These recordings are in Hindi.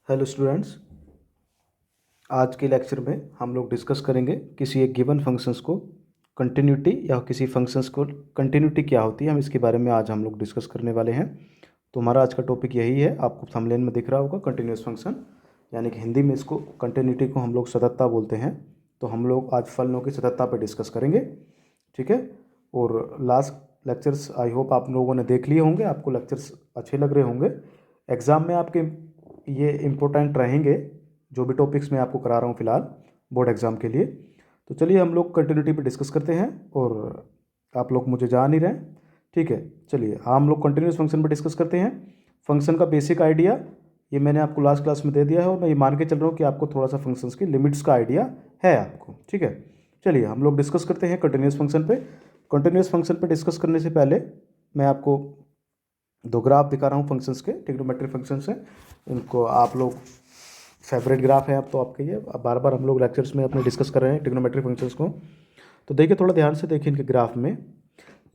हेलो स्टूडेंट्स, आज के लेक्चर में हम लोग डिस्कस करेंगे किसी एक गिवन फंक्शंस को कंटिन्यूटी या किसी फंक्शंस को कंटिन्यूटी क्या होती है, हम इसके बारे में आज हम लोग डिस्कस करने वाले हैं। तो हमारा आज का टॉपिक यही है, आपको थंबनेल में दिख रहा होगा कंटिन्यूस फंक्शन, यानी कि हिंदी में इसको कंटिन्यूटी को हम लोग सततता बोलते हैं। तो हम लोग आज फलनों की सततता पर डिस्कस करेंगे, ठीक है। और लास्ट लेक्चर्स आई होप आप लोगों ने देख लिए होंगे, आपको लेक्चर्स अच्छे लग रहे होंगे। एग्ज़ाम में आपके ये इम्पोर्टेंट रहेंगे जो भी टॉपिक्स मैं आपको करा रहा हूँ फ़िलहाल बोर्ड एग्ज़ाम के लिए। तो चलिए हम लोग कंटिन्यूटी पे डिस्कस करते हैं, और आप लोग मुझे जान ही रहे हैं, ठीक है। चलिए हम लोग कंटिन्यूस फंक्शन पर डिस्कस करते हैं। फंक्शन का बेसिक आइडिया ये मैंने आपको लास्ट क्लास में दे दिया है, और मैं ये मान के चल रहा हूँ कि आपको थोड़ा सा फंक्शंस की लिमिट्स का आइडिया है आपको, ठीक है। चलिए हम लोग डिस्कस करते हैं कंटिन्यूस फंक्शन पे। कंटिन्यूस फंक्शन पे डिस्कस करने से पहले मैं आपको दो ग्राफ दिखा रहा हूँ फंक्शंस के, ट्रिग्नोमेट्रिक फंक्शंस हैं। इनको आप लोग फेवरेट ग्राफ है अब तो आपके, ये बार बार हम लोग लेक्चर्स में अपने डिस्कस कर रहे हैं ट्रिग्नोमेट्रिक फंक्शंस को। तो देखिए, थोड़ा ध्यान से देखिए इनके ग्राफ में।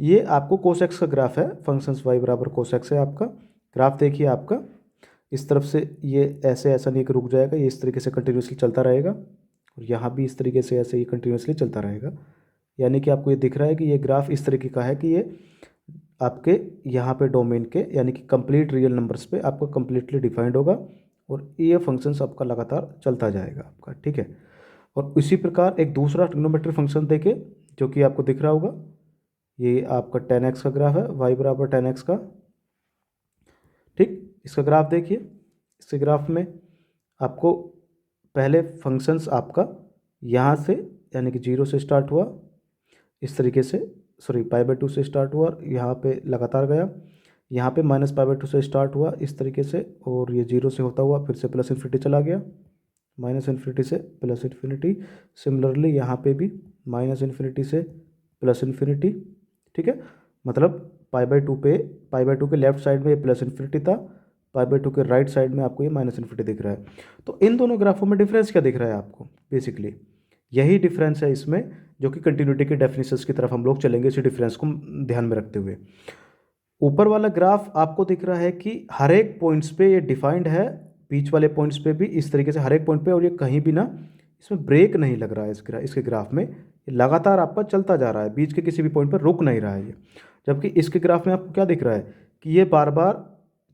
ये आपको कोसेक्स का ग्राफ है, फंक्शंस y बराबर कोसेक्स है आपका ग्राफ। देखिए आपका इस तरफ से ये ऐसे ऐसा नहीं कि रुक जाएगा, ये इस तरीके से कंटिन्यूसली चलता रहेगा, और यहाँ भी इस तरीके से ऐसे ही कंटिन्यूसली चलता रहेगा। यानी कि आपको ये दिख रहा है कि ये ग्राफ इस तरीके का है कि ये आपके यहाँ पे डोमेन के यानी कि कंप्लीट रियल नंबर्स पे आपका कंप्लीटली डिफाइंड होगा, और ये फंक्शंस आपका लगातार चलता जाएगा आपका, ठीक है। और इसी प्रकार एक दूसरा ट्रिग्नोमेट्रिक फंक्शन देखे जो कि आपको दिख रहा होगा, ये आपका 10x का ग्राफ है, y बराबर 10x का, ठीक। इसका ग्राफ देखिए, इसके ग्राफ में आपको पहले फंक्शंस आपका यहाँ से यानी कि 0 से स्टार्ट हुआ इस तरीके से, सॉरी π/2 से स्टार्ट हुआ और यहाँ पे लगातार गया, यहाँ पे -π/2 से स्टार्ट हुआ इस तरीके से, और ये 0 से होता हुआ फिर से प्लस इन्फिनिटी चला गया, -इन्फिनिटी से प्लस इन्फिनिटी। सिमिलरली यहाँ पे भी -इन्फिनिटी से प्लस इन्फिनिटी, ठीक है। मतलब π/2 पे, π/2 के लेफ्ट साइड में ये प्लस इन्फिनिटी था, π/2 के राइट साइड में आपको ये -इन्फिनिटी दिख रहा है। तो इन दोनों ग्राफों में डिफरेंस क्या दिख रहा है आपको? बेसिकली यही डिफरेंस है इसमें, जो कि कंटिन्यूटी के डेफिनेशंस की तरफ हम लोग चलेंगे इसी डिफरेंस को ध्यान में रखते हुए। ऊपर वाला ग्राफ आपको दिख रहा है कि हर एक पॉइंट्स पे ये डिफाइंड है, बीच वाले पॉइंट्स पे भी इस तरीके से हर एक पॉइंट पे, और ये कहीं भी ना इसमें ब्रेक नहीं लग रहा है इसके ग्राफ में, ये लगातार आपका चलता जा रहा है, बीच के किसी भी पॉइंट पर रुक नहीं रहा है ये। जबकि इसके ग्राफ में आपको क्या दिख रहा है कि ये बार बार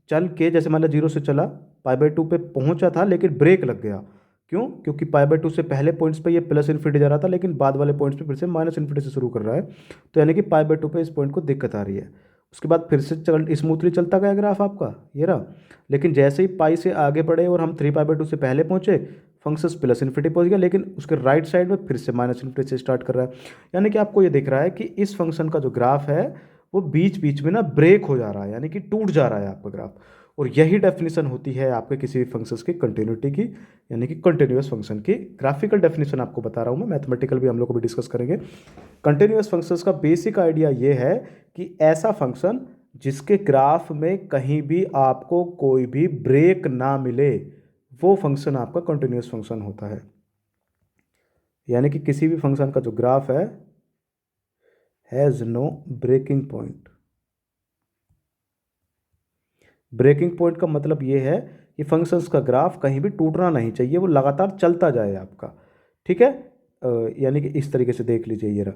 चल के, जैसे मान लो 0 से चला, π/2 पे पहुंचा था लेकिन ब्रेक लग गया। क्यों? क्योंकि π/2 से पहले पॉइंट्स पे ये प्लस इन्फिनिटी जा रहा था, लेकिन बाद वाले पॉइंट्स पे फिर से माइनस इन्फिनिटी से शुरू कर रहा है। तो यानी कि π/2 पे इस पॉइंट को दिक्कत आ रही है। उसके बाद फिर से स्मूथली चलता गया ग्राफ आपका, ये रहा। लेकिन जैसे ही पाई से आगे बढ़े और हम 3π/2 से पहले पहुंचे, फंक्शन प्लस इन्फिनिटी पहुंच गया, लेकिन उसके राइट साइड में फिर से माइनस इन्फिनिटी से स्टार्ट कर रहा है। यानी कि आपको ये दिख रहा है कि इस फंक्शन का जो ग्राफ है वो बीच बीच में ना ब्रेक हो जा रहा है, यानी कि टूट जा रहा है आपका ग्राफ। और यही डेफिनेशन होती है आपके किसी भी फंक्शंस की कंटिन्यूटी की, यानी कि कंटिन्यूअस फंक्शन की। ग्राफिकल डेफिनेशन आपको बता रहा हूँ मैं, मैथमेटिकल भी हम लोग को भी डिस्कस करेंगे। कंटिन्यूअस फंक्शंस का बेसिक आइडिया ये है कि ऐसा फंक्शन जिसके ग्राफ में कहीं भी आपको कोई भी ब्रेक ना मिले, वो फंक्शन आपका कंटिन्यूअस फंक्शन होता है। यानी कि किसी भी फंक्शन का जो ग्राफ है has no breaking point. Breaking point का मतलब ये है कि फंक्शंस का ग्राफ कहीं भी टूटना नहीं चाहिए, वो लगातार चलता जाए आपका, ठीक है। यानी कि इस तरीके से देख लीजिए, ये रहा,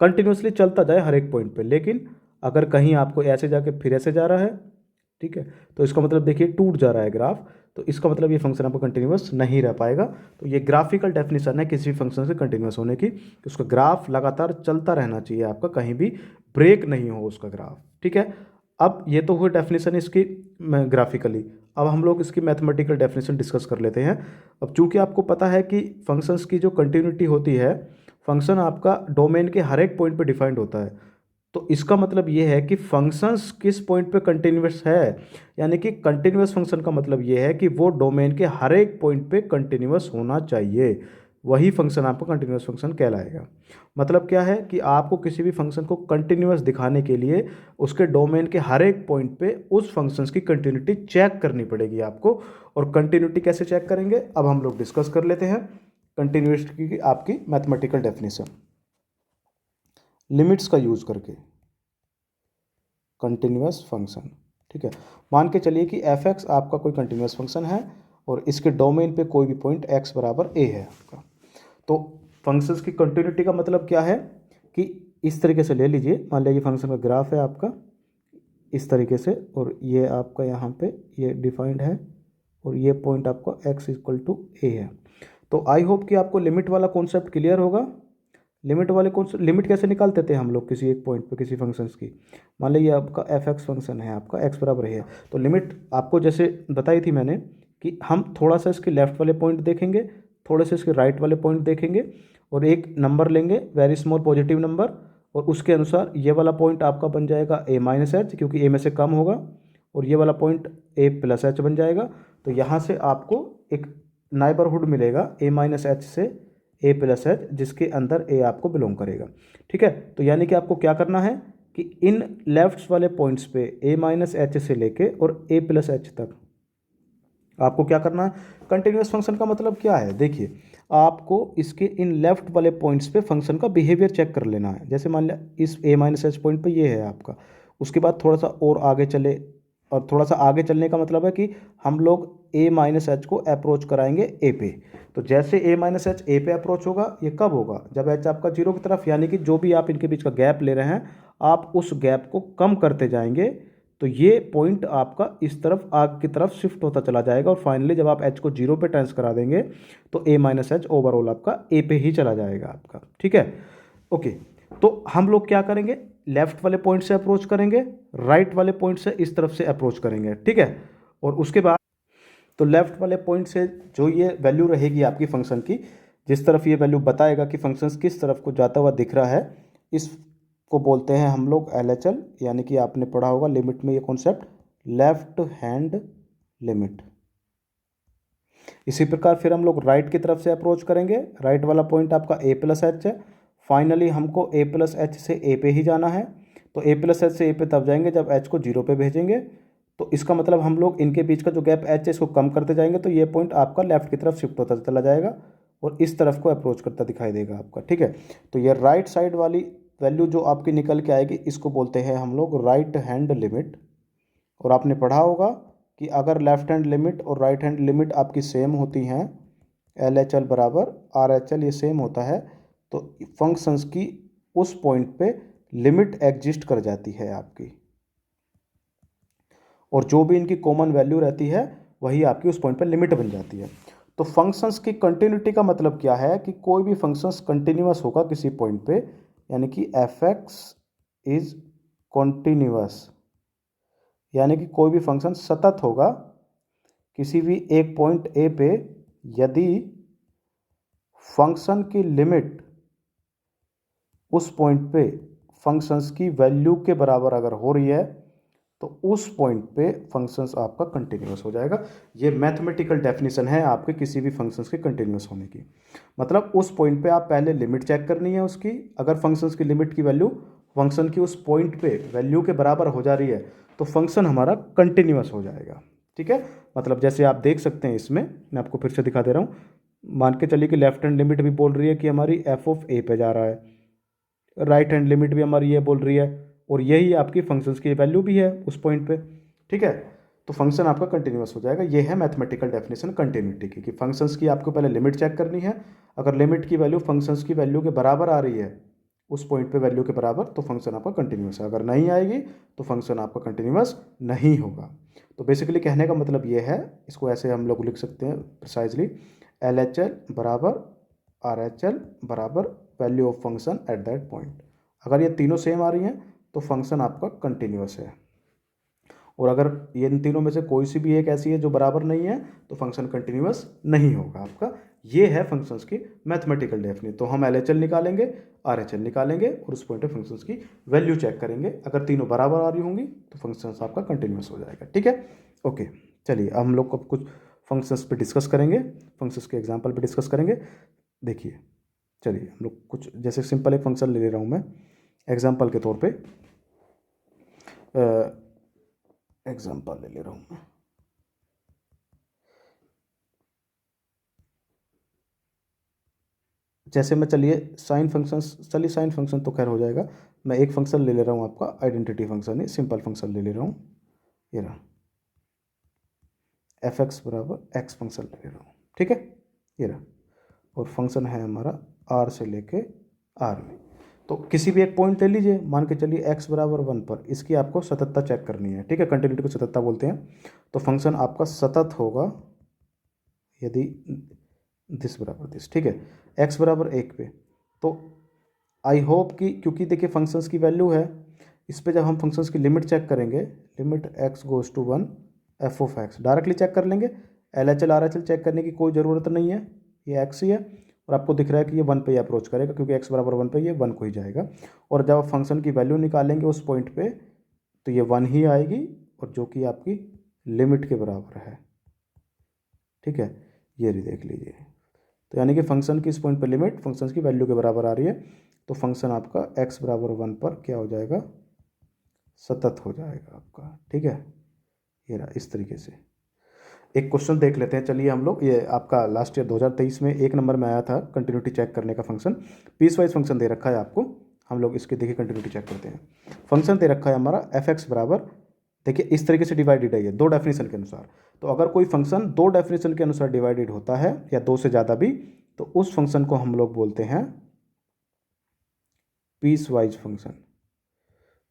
कंटिन्यूसली चलता जाए हर एक पॉइंट पे। लेकिन अगर कहीं आपको ऐसे जाके फिर ऐसे जा रहा है, ठीक है, तो इसका मतलब देखिए टूट जा रहा है ग्राफ, तो इसका मतलब ये फंक्शन आपका कंटिन्यूस नहीं रह पाएगा। तो ये ग्राफिकल डेफिनेशन है किसी भी फंक्शन से कंटिन्यूस होने की, कि उसका ग्राफ लगातार चलता रहना चाहिए आपका, कहीं भी ब्रेक नहीं हो उसका ग्राफ, ठीक है। अब ये तो हुई डेफिनेशन इसकी ग्राफिकली। अब हम लोग इसकी मैथमेटिकल डेफिनेशन डिस्कस कर लेते हैं। अब चूंकि आपको पता है कि फंक्शंस की जो कंटिन्यूटी होती है, फंक्शन आपका डोमेन के हर एक पॉइंट पे डिफाइंड होता है। तो इसका मतलब ये है कि फंक्शंस किस पॉइंट पे कंटिन्यूअस है, यानी कि कंटिन्यूअस फंक्शन का मतलब ये है कि वो डोमेन के हर एक पॉइंट पे कंटिन्यूअस होना चाहिए, वही फंक्शन आपका कंटिन्यूअस फंक्शन कहलाएगा। मतलब क्या है कि आपको किसी भी फंक्शन को कंटिन्यूअस दिखाने के लिए उसके डोमेन के हर एक पॉइंट पे उस फंक्शंस की कंटिन्यूटी चेक करनी पड़ेगी आपको। और कंटिन्यूटी कैसे चेक करेंगे, अब हम लोग डिस्कस कर लेते हैं कंटिन्यूटी की आपकी मैथमेटिकल डेफिनेशन, लिमिट्स का यूज करके कंटिन्यूअस फंक्शन, ठीक है। मान के चलिए कि f(x) आपका कोई कंटिन्यूअस फंक्शन है, और इसके डोमेन पे कोई भी पॉइंट x बराबर a है आपका। तो फंक्शंस की कंटिन्यूटी का मतलब क्या है कि इस तरीके से ले लीजिए, मान लीजिए फंक्शन का ग्राफ है आपका इस तरीके से, और ये आपका यहाँ पे ये डिफाइंड है, और ये पॉइंट आपका x इक्वल टू a है। तो आई होप कि आपको लिमिट वाला कॉन्सेप्ट क्लियर होगा। लिमिट कैसे निकालते थे हम लोग किसी एक पॉइंट पे किसी फंक्शंस की। मान लीजिए आपका एफ एक्स फंक्शन है, आपका x बराबर है, तो लिमिट आपको जैसे बताई थी मैंने कि हम थोड़ा सा इसके लेफ्ट वाले पॉइंट देखेंगे, थोड़े से इसके राइट वाले पॉइंट देखेंगे, और एक नंबर लेंगे वेरी स्मॉल पॉजिटिव नंबर, और उसके अनुसार ये वाला पॉइंट आपका बन जाएगा a माइनस एच, क्योंकि a में से कम होगा, और ये वाला पॉइंट a प्लस एच बन जाएगा। तो यहाँ से आपको एक नाइबरहुड मिलेगा a माइनस एच से a प्लस एच, जिसके अंदर a आपको बिलोंग करेगा। ठीक है, तो यानी कि आपको क्या करना है कि इन लेफ्ट वाले पॉइंट्स पे a माइनस एच से लेके और a प्लस एच तक आपको क्या करना है। कंटिन्यूस फंक्शन का मतलब क्या है, देखिए आपको इसके इन लेफ्ट वाले पॉइंट्स पे फंक्शन का बिहेवियर चेक कर लेना है। जैसे मान लिया इस a माइनस एच पॉइंट पे ये है आपका, उसके बाद थोड़ा सा और आगे चले, और थोड़ा सा आगे चलने का मतलब है कि हम लोग a माइनस एच को अप्रोच कराएंगे a पे। तो जैसे a माइनस एच a पे अप्रोच होगा, ये कब होगा, जब h आपका जीरो की तरफ, यानी कि जो भी आप इनके बीच का गैप ले रहे हैं आप उस गैप को कम करते जाएंगे, तो ये पॉइंट आपका इस तरफ आगे की तरफ शिफ्ट होता चला जाएगा, और फाइनली जब आप h को जीरो पे ट्रांस करा देंगे तो a माइनस एच ओवरऑल आपका a पे ही चला जाएगा आपका। ठीक है, ओके। तो हम लोग क्या करेंगे, लेफ्ट वाले पॉइंट से अप्रोच करेंगे, राइट वाले पॉइंट से इस तरफ से अप्रोच करेंगे। ठीक है, और उसके बाद तो लेफ्ट वाले पॉइंट से जो ये वैल्यू रहेगी आपकी फंक्शन की, जिस तरफ ये वैल्यू बताएगा कि फंक्शन किस तरफ को जाता हुआ दिख रहा है, इसको बोलते हैं हम लोग LHL, यानी कि आपने पढ़ा होगा लिमिट में ये कॉन्सेप्ट, लेफ्ट हैंड लिमिट। इसी प्रकार फिर हम लोग राइट की तरफ से अप्रोच करेंगे, राइट वाला पॉइंट आपका a प्लस एच है, फाइनली हमको a प्लस एच से a पे ही जाना है। तो a प्लस एच से a पे तब जाएंगे जब h को जीरो पे भेजेंगे। तो इसका मतलब हम लोग इनके बीच का जो गैप h है इसको कम करते जाएंगे, तो ये पॉइंट आपका लेफ्ट की तरफ शिफ्ट होता चला जाएगा और इस तरफ को अप्रोच करता दिखाई देगा आपका। ठीक है, तो ये राइट साइड वाली वैल्यू जो आपकी निकल के आएगी इसको बोलते हैं हम लोग राइट हैंड लिमिट। और आपने पढ़ा होगा कि अगर लेफ्ट हैंड लिमिट और राइट हैंड लिमिट आपकी सेम होती हैं, LHL बराबर RHL ये सेम होता है, तो फंक्शंस की उस पॉइंट पे लिमिट एग्जिस्ट कर जाती है आपकी, और जो भी इनकी कॉमन वैल्यू रहती है वही आपकी उस पॉइंट पे लिमिट बन जाती है। तो फंक्शंस की कंटिन्यूटी का मतलब क्या है कि कोई भी फंक्शंस कंटिन्यूअस होगा किसी पॉइंट पे, यानी कि f(x) इज कॉन्टिन्यूअस, यानी कि कोई भी फंक्शन सतत होगा किसी भी एक पॉइंट ए पे, यदि फंक्शन की लिमिट उस पॉइंट पे फंक्शंस की वैल्यू के बराबर अगर हो रही है तो उस पॉइंट पे फंक्शंस आपका कंटिन्यूअस हो जाएगा। ये मैथमेटिकल डेफिनेशन है आपके किसी भी फंक्शंस के कंटिन्यूअस होने की। मतलब उस पॉइंट पे आप पहले लिमिट चेक करनी है उसकी, अगर फंक्शंस की लिमिट की वैल्यू फंक्शन की उस पॉइंट पे वैल्यू के बराबर हो जा रही है तो फंक्शन हमारा कंटिन्यूअस हो जाएगा। ठीक है, मतलब जैसे आप देख सकते हैं इसमें, मैं आपको फिर से दिखा दे रहा हूँ। मान के चलिए कि लेफ्ट हैंड लिमिट भी बोल रही है कि हमारी f(a) पे जा रहा है, राइट हैंड लिमिट भी हमारी ये बोल रही है, और यही आपकी फंक्शंस की वैल्यू भी है उस पॉइंट पे। ठीक है, तो फंक्शन आपका कंटिन्यूअस हो जाएगा। ये है मैथमेटिकल डेफिनेशन कंटिन्यूटी की, कि फंक्शंस की आपको पहले लिमिट चेक करनी है, अगर लिमिट की वैल्यू फंक्शंस की वैल्यू के बराबर आ रही है उस पॉइंट पे वैल्यू के बराबर, तो फंक्शन आपका कंटिन्यूअस है, अगर नहीं आएगी तो फंक्शन आपका कंटिन्यूअस नहीं होगा। तो बेसिकली कहने का मतलब ये है, इसको ऐसे हम लोग लिख सकते हैं प्रिसाइजली, LHL बराबर RHL बराबर value of function at that point. अगर ये तीनों सेम आ रही हैं तो फंक्शन आपका कंटिन्यूअस है, और अगर ये इन तीनों में से कोई सी भी एक ऐसी है जो बराबर नहीं है तो फंक्शन कंटिन्यूअस नहीं होगा आपका। ये है फंक्शंस की मैथमेटिकल डेफिनेशन। तो हम LHL निकालेंगे, RHL निकालेंगे, और उस पॉइंट पे फंक्शंस की वैल्यू चेक करेंगे, अगर तीनों बराबर आ रही होंगी तो फंक्शंस आपका कंटिन्यूअस हो जाएगा। ठीक है, ओके। चलिए अब हम लोग अब कुछ फंक्शंस पे डिस्कस करेंगे, फंक्शंस के एग्जाम्पल पे डिस्कस करेंगे। देखिए, चलिए हम लोग कुछ जैसे सिंपल एक फंक्शन ले रहा हूँ मैं एग्जाम्पल के तौर पे, एग्जाम्पल ले रहा हूँ मैं। जैसे मैं, चलिए साइन फंक्शन तो खैर हो जाएगा, मैं एक फंक्शन ले रहा हूँ आपका आइडेंटिटी फंक्शन है, सिंपल फंक्शन ले रहा हूँ, ये रहा एफ एक्स बराबर एक्स फंक्शन ले रहा हूँ, ठीक है, ये रहा, और फंक्शन है हमारा आर से लेके आर में। तो किसी भी एक पॉइंट ले लीजिए, मान के चलिए x बराबर 1 पर, इसकी आपको सततता चेक करनी है, ठीक है, कंटिन्यूटी को सततता बोलते हैं। तो फंक्शन आपका सतत होगा यदि दिस बराबर दिस, ठीक है, x बराबर 1 पे। तो आई होप कि, क्योंकि देखिए फंक्शंस की वैल्यू है, इस पे जब हम फंक्शंस की लिमिट चेक करेंगे, limit x goes to 1 f of x directly check कर लेंगे, LHL RHL चेक करने की कोई ज़रूरत नहीं है, ये x ही है, और आपको दिख रहा है कि ये 1 पे ही अप्रोच करेगा, क्योंकि x बराबर 1 पे ये 1 को ही जाएगा। और जब आप फंक्शन की वैल्यू निकालेंगे उस पॉइंट पे, तो ये 1 ही आएगी, और जो कि आपकी लिमिट के बराबर है, ठीक है, ये भी देख लीजिए। तो यानी कि फंक्शन की इस पॉइंट पर लिमिट फंक्शन की वैल्यू के बराबर आ रही है, तो फंक्शन आपका x बराबर 1 पर क्या हो जाएगा, सतत हो जाएगा आपका, ठीक है, ये रहा इस तरीके से। एक क्वेश्चन देख लेते हैं, चलिए हम लोग, ये आपका लास्ट ईयर 2023 में 1 नंबर में आया था कंटिन्यूटी चेक करने का फंक्शन, पीस वाइज फंक्शन दे रखा है आपको, हम लोग इसकी देखिए कंटिन्यूटी चेक करते हैं। फंक्शन दे रखा है हमारा एफ एक्स बराबर, देखिए इस तरीके से डिवाइडेड है ये दो डेफिनेशन के अनुसार। तो अगर कोई फंक्शन दो डेफिनेशन के अनुसार डिवाइडेड होता है या दो से ज़्यादा भी, तो उस फंक्शन को हम लोग बोलते हैं piecewise function.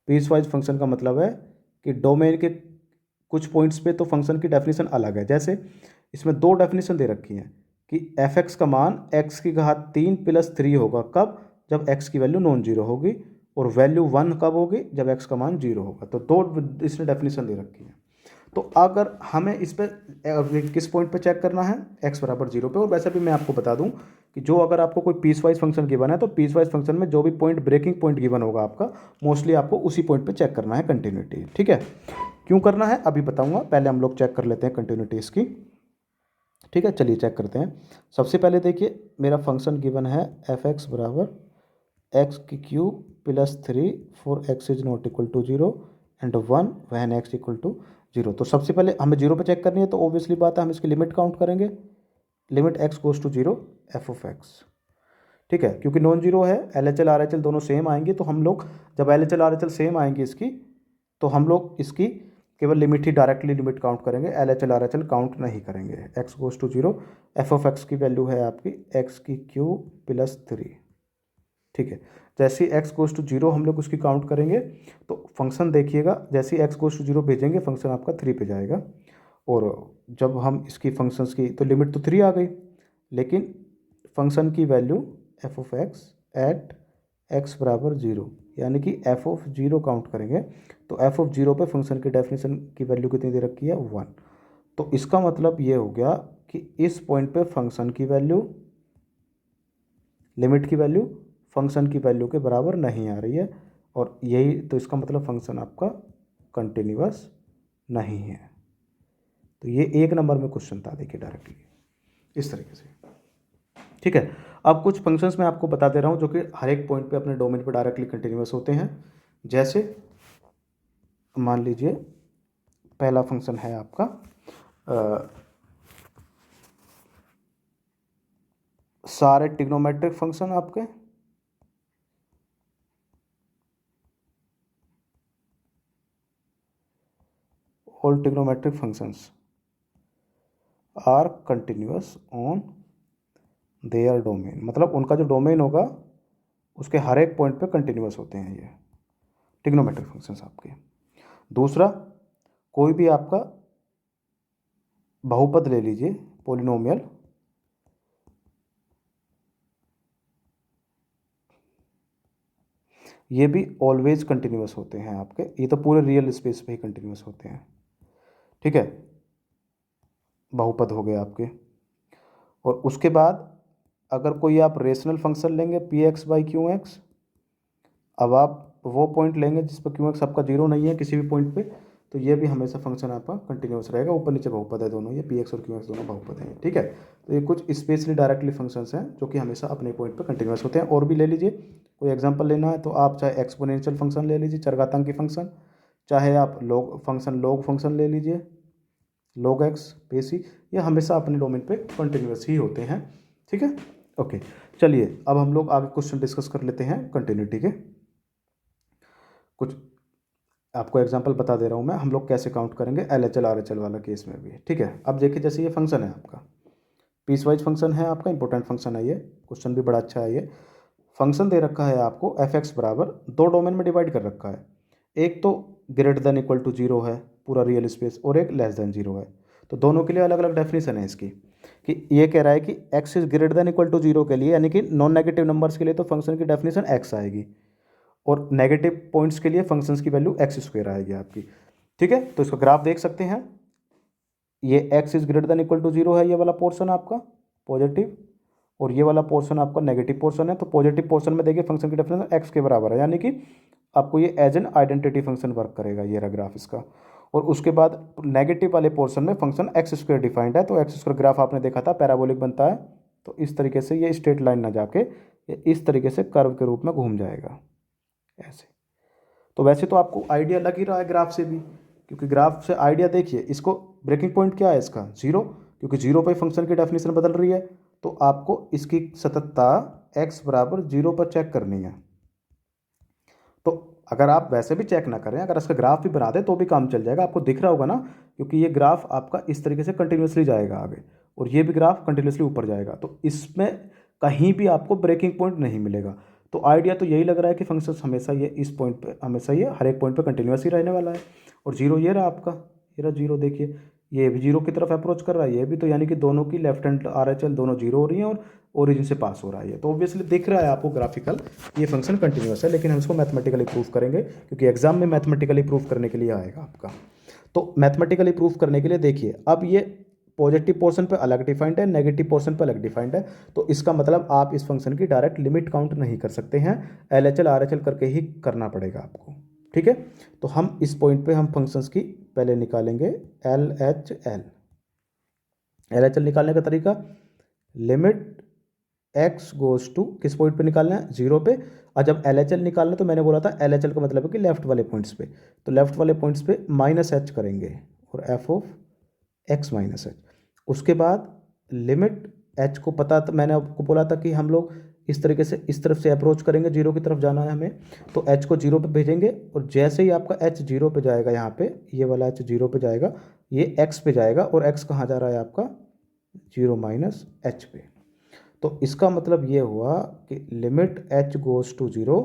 Piecewise function का मतलब है कि डोमेन के कुछ पॉइंट्स पे तो फंक्शन की डेफिनेशन अलग है, जैसे इसमें दो डेफिनेशन दे रखी हैं कि एफ एक्स का मान x की घात 3 + 3 होगा, कब, जब x की वैल्यू नॉन जीरो होगी, और वैल्यू 1 कब होगी, जब x का मान जीरो होगा। तो दो इसने डेफिनेशन दे रखी है। तो अगर हमें इस पर किस पॉइंट पे चेक करना है, x बराबर 0 पे। और वैसे भी मैं आपको बता दूं कि जो अगर आपको कोई पीस वाइज फंक्शन गिवन है, तो पीस वाइज फंक्शन में जो भी पॉइंट ब्रेकिंग पॉइंट गिवन होगा आपका, मोस्टली आपको उसी पॉइंट पे चेक करना है कंटिन्यूटी, ठीक है। क्यों करना है अभी बताऊंगा, पहले हम लोग चेक कर लेते हैं कंटिन्यूटी इसकी, ठीक है। चलिए चेक करते हैं। सबसे पहले देखिए मेरा फंक्शन गिवन है एफ एक्स बराबर एक्स की cube +3 for x is not equal to 0 and 1 when x equal to 0। तो सबसे पहले हमें 0 पे चेक करनी है, तो ऑब्वियसली बात है हम इसकी लिमिट काउंट करेंगे, limit x goes to 0 F of x, ठीक है, क्योंकि नॉन जीरो है, LHL RHL दोनों सेम आएंगे, तो हम लोग जब LHL RHL सेम आएंगी इसकी, तो हम लोग इसकी केवल लिमिट ही डायरेक्टली लिमिट काउंट करेंगे, LHL RHL काउंट नहीं करेंगे। x goes to 0, F of x की वैल्यू है आपकी x की क्यूब +3, ठीक है। जैसे ही x गोज़ टू 0 हम लोग उसकी काउंट करेंगे, तो फंक्शन देखिएगा, जैसे ही x गोज़ टू 0 भेजेंगे फंक्शन आपका 3 पे जाएगा। और जब हम इसकी फंक्शंस की, तो लिमिट तो 3 आ गई, लेकिन फंक्शन की value f of x at x बराबर 0, यानी कि एफ ऑफ 0 काउंट करेंगे, तो एफ ऑफ 0 पे फंक्शन की डेफिनेशन की वैल्यू कितनी दे रखी है, 1। तो इसका मतलब ये हो गया कि इस पॉइंट पे फंक्शन की वैल्यू, लिमिट की वैल्यू फंक्शन की वैल्यू के बराबर नहीं आ रही है, और यही तो इसका मतलब फंक्शन आपका कंटिन्यूअस नहीं है। तो ये 1 नंबर में क्वेश्चन था, देखिए डायरेक्टली इस तरीके से, ठीक है। अब कुछ फंक्शंस मैं आपको बता दे रहा हूँ जो कि हर एक पॉइंट पे अपने डोमेन पे डायरेक्टली कंटिन्यूअस होते हैं। जैसे मान लीजिए पहला फंक्शन है आपका सारे ट्रिग्नोमेट्रिक फंक्शन आपके all trigonometric functions are continuous on their domain, मतलब उनका जो डोमेन होगा उसके हर एक पॉइंट पे कंटिन्यूअस होते हैं ये ट्रिग्नोमेट्रिक फंक्शंस आपके। दूसरा, कोई भी आपका बहुपद ले लीजिए, पोलिनोमियल, ये भी ऑलवेज कंटिन्यूअस होते हैं आपके, ये तो पूरे रियल स्पेस पे ही कंटिन्यूअस होते हैं, ठीक है, बहुपद हो गए आपके। और उसके बाद अगर कोई आप रेशनल फंक्शन लेंगे P x by Q x, अब आप वो पॉइंट लेंगे जिस पर क्यू एक्स आपका 0 नहीं है किसी भी पॉइंट पे, तो ये भी हमेशा फंक्शन आपका कंटिन्यूअस रहेगा, ऊपर नीचे बहुपद है दोनों, ये पी एक्स और क्यू एक्स दोनों बहुपद हैं, ठीक है। तो ये कुछ स्पेशली डायरेक्टली फंक्शंस हैं जो कि हमेशा अपने पॉइंट पे कंटिन्यूअस होते हैं। और भी ले लीजिए, कोई एग्जांपल लेना है तो आप चाहे एक्सपोनेंशियल फंक्शन ले लीजिए, चरघातांकी फंक्शन, चाहे आप लॉग फंक्शन ले लीजिए, log x बेस ही, ये हमेशा अपने डोमेन पे कंटिन्यूअस ही होते हैं, ठीक है। ओके, चलिए अब हम लोग आगे क्वेश्चन डिस्कस कर लेते हैं कंटिन्यूटी के। कुछ आपको एग्जांपल बता दे रहा हूँ मैं, हम लोग कैसे काउंट करेंगे LHL RHL वाला केस में भी। ठीक है, अब देखिए जैसे ये फंक्शन है आपका, पीस वाइज फंक्शन है आपका, इंपॉर्टेंट फंक्शन है ये, क्वेश्चन भी बड़ा अच्छा है ये। फंक्शन दे रखा है आपको f(x) बराबर दो डोमेन में डिवाइड कर रखा है, एक तो greater than equal to zero है पूरा रियल स्पेस, और एक लेस देन जीरो है। तो दोनों के लिए अलग अलग डेफिनेशन है इसकी, कि ये कह रहा है कि x is greater than equal to zero के लिए, यानी कि नॉन नेगेटिव नंबर्स के लिए तो फंक्शन की डेफिनेशन x आएगी, और नेगेटिव पॉइंट्स के लिए फंक्शंस की वैल्यू एक्स स्क्वायर आएगी आपकी। ठीक है, तो इसका ग्राफ देख सकते हैं, ये x is greater than equal to zero है, ये वाला पोर्शन आपका पॉजिटिव, और ये वाला पोर्शन आपका नेगेटिव पोर्शन है। तो पॉजिटिव पोर्शन में देखिए फंक्शन की डेफिनेशन x के बराबर है, यानी कि आपको ये as an identity function work करेगा, ये रहा ग्राफ इसका। और उसके बाद नेगेटिव वाले पोर्शन में फंक्शन एक्स स्क्वायर डिफाइंड है, तो एक्स स्क्वायर ग्राफ आपने देखा था पैराबोलिक बनता है, तो इस तरीके से ये स्ट्रेट लाइन ना जाके ये इस तरीके से कर्व के रूप में घूम जाएगा ऐसे। तो वैसे तो आपको आइडिया लग ही रहा है ग्राफ से भी, क्योंकि ग्राफ से आइडिया देखिए, इसको ब्रेकिंग पॉइंट क्या है इसका, जीरो, क्योंकि जीरो पर फंक्शन की डेफिनेशन बदल रही है। तो आपको इसकी सततता x बराबर जीरो पर चेक करनी है। तो अगर आप वैसे भी चेक ना करें, अगर इसका ग्राफ भी बना दें तो भी काम चल जाएगा, आपको दिख रहा होगा ना, क्योंकि ये ग्राफ आपका इस तरीके से कंटिन्यूसली जाएगा आगे, और ये भी ग्राफ कंटिन्यूसली ऊपर जाएगा, तो इसमें कहीं भी आपको ब्रेकिंग पॉइंट नहीं मिलेगा। तो आइडिया तो यही लग रहा है कि फंक्शन हमेशा ये इस पॉइंट पे, हमेशा ये हर एक पॉइंट पे कंटिन्यूस ही रहने वाला है। और जीरो ये रहा आपका, ये रहा जीरो, देखिए ये भी जीरो की तरफ अप्रोच कर रहा है, ये भी, तो यानी कि दोनों की लेफ्ट हैंड RHL दोनों जीरो हो रही हैं, और ओरिजिन से पास हो रहा है ये, तो ऑब्वियसली दिख रहा है आपको ग्राफिकल ये फंक्शन कंटिन्यूस है। लेकिन हम इसको मैथमेटिकली प्रूफ करेंगे, क्योंकि एग्जाम में मैथमेटिकली प्रूफ करने के लिए आएगा आपका। तो मैथमेटिकली प्रूफ करने के लिए देखिए, अब ये पॉजिटिव पोर्शन पे अलग डिफाइंड है, नेगेटिव पोर्शन पे अलग डिफाइंड है, तो इसका मतलब आप इस फंक्शन की डायरेक्ट लिमिट काउंट नहीं कर सकते हैं, LHL RHL करके ही करना पड़ेगा आपको। ठीक है, तो हम इस पॉइंट पे हम फंक्शंस की पहले निकालेंगे LHL। LHL निकालने का तरीका, लिमिट x गोज टू किस पॉइंट पे निकालना है, जीरो पे। और जब LHL निकालना, तो मैंने बोला था LHL का मतलब है कि लेफ्ट वाले पॉइंट्स पे, तो लेफ्ट वाले पॉइंट्स पे -h करेंगे, और f(x - h). उसके बाद लिमिट h को पता, तो मैंने आपको बोला था कि हम लोग इस तरीके से इस तरफ से अप्रोच करेंगे, जीरो की तरफ जाना है हमें, तो h को जीरो पे भेजेंगे, और जैसे ही आपका h जीरो पे जाएगा, यहाँ पे ये वाला h जीरो पे जाएगा, ये x पे जाएगा, और x कहाँ जा रहा है आपका, जीरो -h पे। तो इसका मतलब ये हुआ कि limit h goes to zero,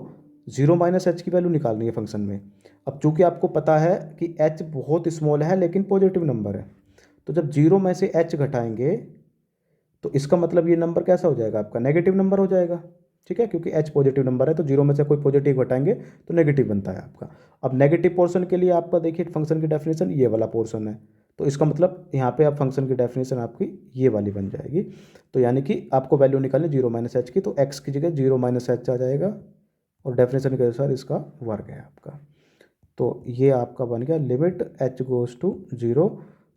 zero -h की वैल्यू निकालनी है फंक्शन में। अब चूंकि आपको पता है कि h बहुत स्मॉल है लेकिन पॉजिटिव नंबर है, तो जब जीरो में से h घटाएंगे तो इसका मतलब ये नंबर कैसा हो जाएगा आपका, नेगेटिव नंबर हो जाएगा। ठीक है, क्योंकि h पॉजिटिव नंबर है, तो जीरो में से कोई पॉजिटिव घटाएंगे तो नेगेटिव बनता है आपका। अब नेगेटिव पोर्शन के लिए आपका देखिए फंक्शन की डेफिनेशन ये वाला पोर्शन है, तो इसका मतलब यहाँ पे आप फंक्शन की डेफिनेशन आपकी ये वाली बन जाएगी। तो यानी कि आपको वैल्यू निकालनी जीरो -h की, तो x की जगह जीरो -h आ जाएगा, और डेफिनेशन के अनुसार इसका वर्ग है आपका। तो ये आपका बन गया limit h goes to zero,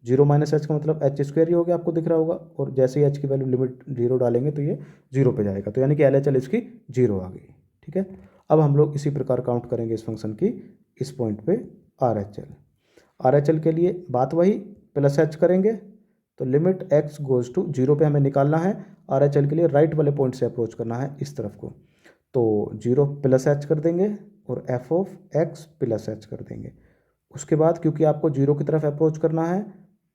zero -h का मतलब h स्क्वायर ही हो गया, आपको दिख रहा होगा, और जैसे ही h की वैल्यू लिमिट जीरो डालेंगे तो ये जीरो पे जाएगा, तो यानी कि LHL इसकी जीरो आ गई। ठीक है, अब हम लोग इसी प्रकार काउंट करेंगे इस फंक्शन की इस पॉइंट पे RHL के लिए बात वही, +h करेंगे, तो limit x goes to zero पे हमें निकालना है, RHL के लिए राइट वाले पॉइंट से अप्रोच करना है इस तरफ को, तो जीरो +h कर देंगे, और f(x) +h कर देंगे। उसके बाद क्योंकि आपको जीरो की तरफ अप्रोच करना है,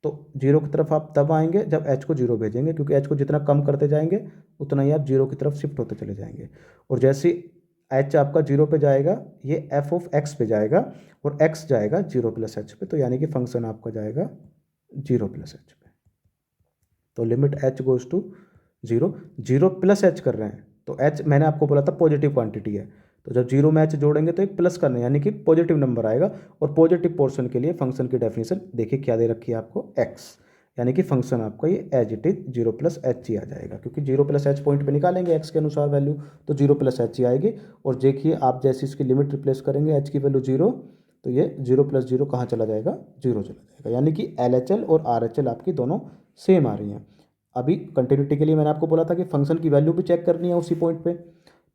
तो जीरो की तरफ आप तब आएंगे जब h को जीरो भेजेंगे, क्योंकि h को जितना कम करते जाएंगे उतना ही आप जीरो की तरफ शिफ्ट होते चले जाएंगे, और जैसे h आपका जीरो पे जाएगा ये f(x) पे जाएगा, और x जाएगा जीरो +h पे, तो यानी कि फंक्शन आपका जाएगा जीरो +h पे। तो limit h goes to zero, zero +h कर रहे हैं, तो h मैंने आपको बोला था पॉजिटिव क्वांटिटी है, तो जब जीरो में h जोड़ेंगे तो एक प्लस करना है, यानी कि पॉजिटिव नंबर आएगा, और पॉजिटिव पोर्शन के लिए फंक्शन की डेफिनेशन देखिए क्या दे रखी है आपको, x, यानी कि फंक्शन आपका ये as it is zero +h ही आ जाएगा, क्योंकि जीरो +h पॉइंट पे निकालेंगे x के अनुसार वैल्यू, तो जीरो +h ही आएगी। और देखिए आप जैसे इसकी लिमिट रिप्लेस करेंगे h की वैल्यू जीरो, तो ये जीरो + जीरो कहाँ चला जाएगा, जीरो चला जाएगा, यानी कि LHL और RHL आपकी दोनों सेम आ रही हैं। अभी कंटिन्यूटी के लिए मैंने आपको बोला था कि फंक्शन की वैल्यू भी चेक करनी है उसी पॉइंट पे,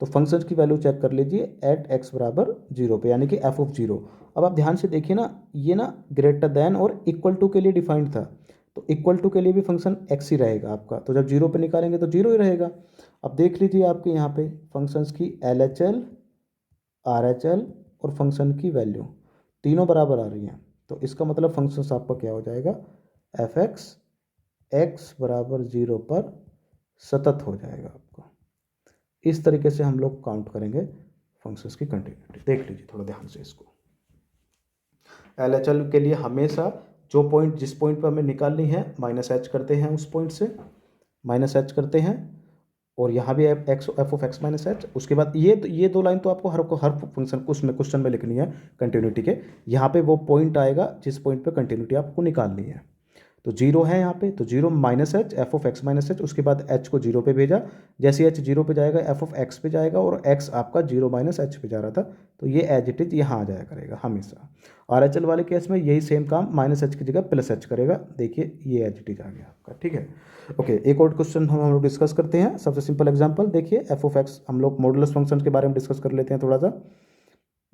तो फंक्शन की वैल्यू चेक कर लीजिए एट x बराबर जीरो पे, यानी कि f(0). अब आप ध्यान से देखिए ना, ये ना ग्रेटर देन और इक्वल टू के लिए डिफाइंड था, तो इक्वल टू के लिए भी फंक्शन x ही रहेगा आपका, तो जब जीरो पे निकालेंगे तो जीरो ही रहेगा। अब देख लीजिए आपके यहाँ पे फंक्शंस की LHL RHL और फंक्शन की वैल्यू तीनों बराबर आ रही हैं, तो इसका मतलब फंक्शन आपका क्या हो जाएगा, एफ एक्स एक्स बराबर 0 पर सतत हो जाएगा आपका। इस तरीके से हम लोग काउंट करेंगे फंक्शंस की कंटिन्यूटी। देख लीजिए थोड़ा ध्यान से इसको। LHL के लिए हमेशा जो पॉइंट, जिस पॉइंट पर हमें निकालनी है, माइनस एच करते हैं, उस पॉइंट से माइनस एच करते हैं, और यहाँ भी F of x minus H. उसके बाद ये दो लाइन तो आपको हर फंक्शन को उसमें क्वेश्चन में लिखनी है कंटिन्यूटी के। यहाँ पे वो पॉइंट आएगा जिस पॉइंट पे कंटिन्यूटी आपको निकालनी है। तो जीरो है यहाँ पे, तो zero minus H, F of x minus H, उसके बाद एच को जीरो पे भेजा, जैसे एच जीरो पे जाएगा एफ ऑफ एक्स पे जाएगा, और एक्स आपका जीरो माइनस एच पे जा रहा था, तो ये एज इट इज यहाँ आ जाया करेगा हमेशा। RHL वाले केस में यही सेम काम, माइनस एच की जगह प्लस एच करेगा। देखिए ये एज इट इज आ गया आपका, ठीक है। ओके, एक और क्वेश्चन हम लोग डिस्कस करते हैं। सबसे सिंपल एग्जाम्पल देखिए, एफ ऑफ एक्स, हम लोग मॉडुलस फंक्शन के बारे में डिस्कस कर लेते हैं थोड़ा सा।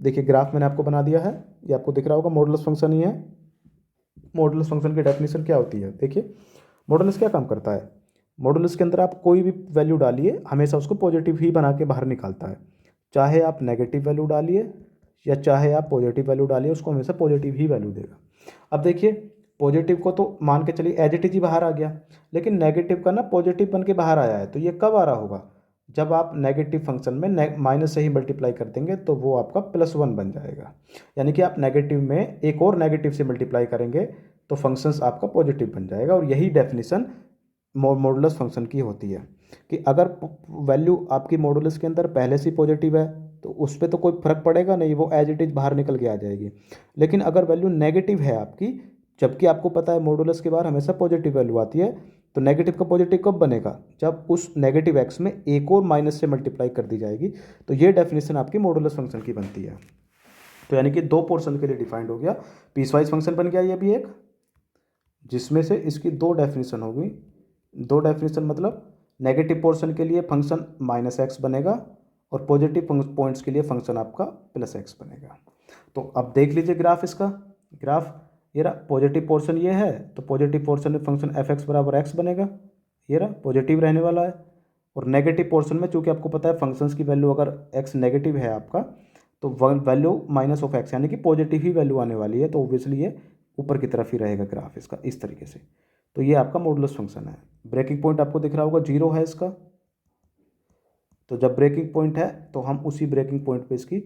देखिए ग्राफ मैंने आपको बना दिया है, ये आपको दिख रहा होगा, मॉडुलस फंक्शन ही है। मॉडुलस फंक्शन की डेफिनेशन क्या होती है, देखिए मॉडुलस क्या काम करता है। मॉडुलस के अंदर आप कोई भी वैल्यू डालिए, हमेशा उसको पॉजिटिव ही बना के बाहर निकालता है। चाहे आप नेगेटिव वैल्यू डालिए या चाहे आप पॉजिटिव वैल्यू डालिए, उसको हमेशा पॉजिटिव ही वैल्यू देगा। अब देखिए पॉजिटिव को तो मान के चलिए एज इट इज ही बाहर आ गया, लेकिन नेगेटिव का ना पॉजिटिव बन के बाहर आया है, तो ये कब आ रहा होगा, जब आप नेगेटिव फंक्शन में माइनस से ही मल्टीप्लाई कर देंगे, तो वो आपका +1 बन जाएगा। यानी कि आप नेगेटिव में एक और नेगेटिव से मल्टीप्लाई करेंगे तो फंक्शंस आपका पॉजिटिव बन जाएगा। और यही डेफिनेशन मॉडुलस फंक्शन की होती है कि अगर वैल्यू आपकी मॉडुलस के अंदर पहले से पॉजिटिव है तो उस पर तो कोई फर्क पड़ेगा नहीं, वो एज इट इज बाहर निकल के आ जाएगी। लेकिन अगर वैल्यू नेगेटिव है आपकी, जबकि आपको पता है मॉडुलस के बाहर हमेशा पॉजिटिव वैल्यू आती है, तो नेगेटिव का पॉजिटिव कब बनेगा, जब उस नेगेटिव एक्स में एक और माइनस से मल्टीप्लाई कर दी जाएगी। तो ये डेफिनेशन आपकी मॉडुलस फंक्शन की बनती है। तो यानी कि दो पोर्शन के लिए डिफाइंड हो गया, पीसवाइज फंक्शन बन गया ये भी एक, जिसमें से इसकी दो डेफिनेशन होगी। दो डेफिनेशन मतलब नेगेटिव पोर्शन के लिए फंक्शन -x बनेगा और पॉजिटिव पॉइंट्स के लिए फंक्शन आपका +x बनेगा। तो अब देख लीजिए ग्राफ, इसका ग्राफ ये रहा, पॉजिटिव पोर्शन ये है, तो पॉजिटिव पोर्शन में फंक्शन f(x) बराबर x बनेगा, ये रहा पॉजिटिव रहने वाला है। और नेगेटिव पोर्शन में चूंकि आपको पता है फंक्शंस की वैल्यू अगर x नेगेटिव है आपका, तो वैल्यू -x यानी कि पॉजिटिव ही वैल्यू आने वाली है, तो ऑब्वियसली ये ऊपर की तरफ ही रहेगा ग्राफ इसका, इस तरीके से। तो ये आपका मॉडुलस फंक्शन है। ब्रेकिंग पॉइंट आपको दिख रहा होगा 0 है इसका, तो जब ब्रेकिंग पॉइंट है तो हम उसी ब्रेकिंग पॉइंट पे इसकी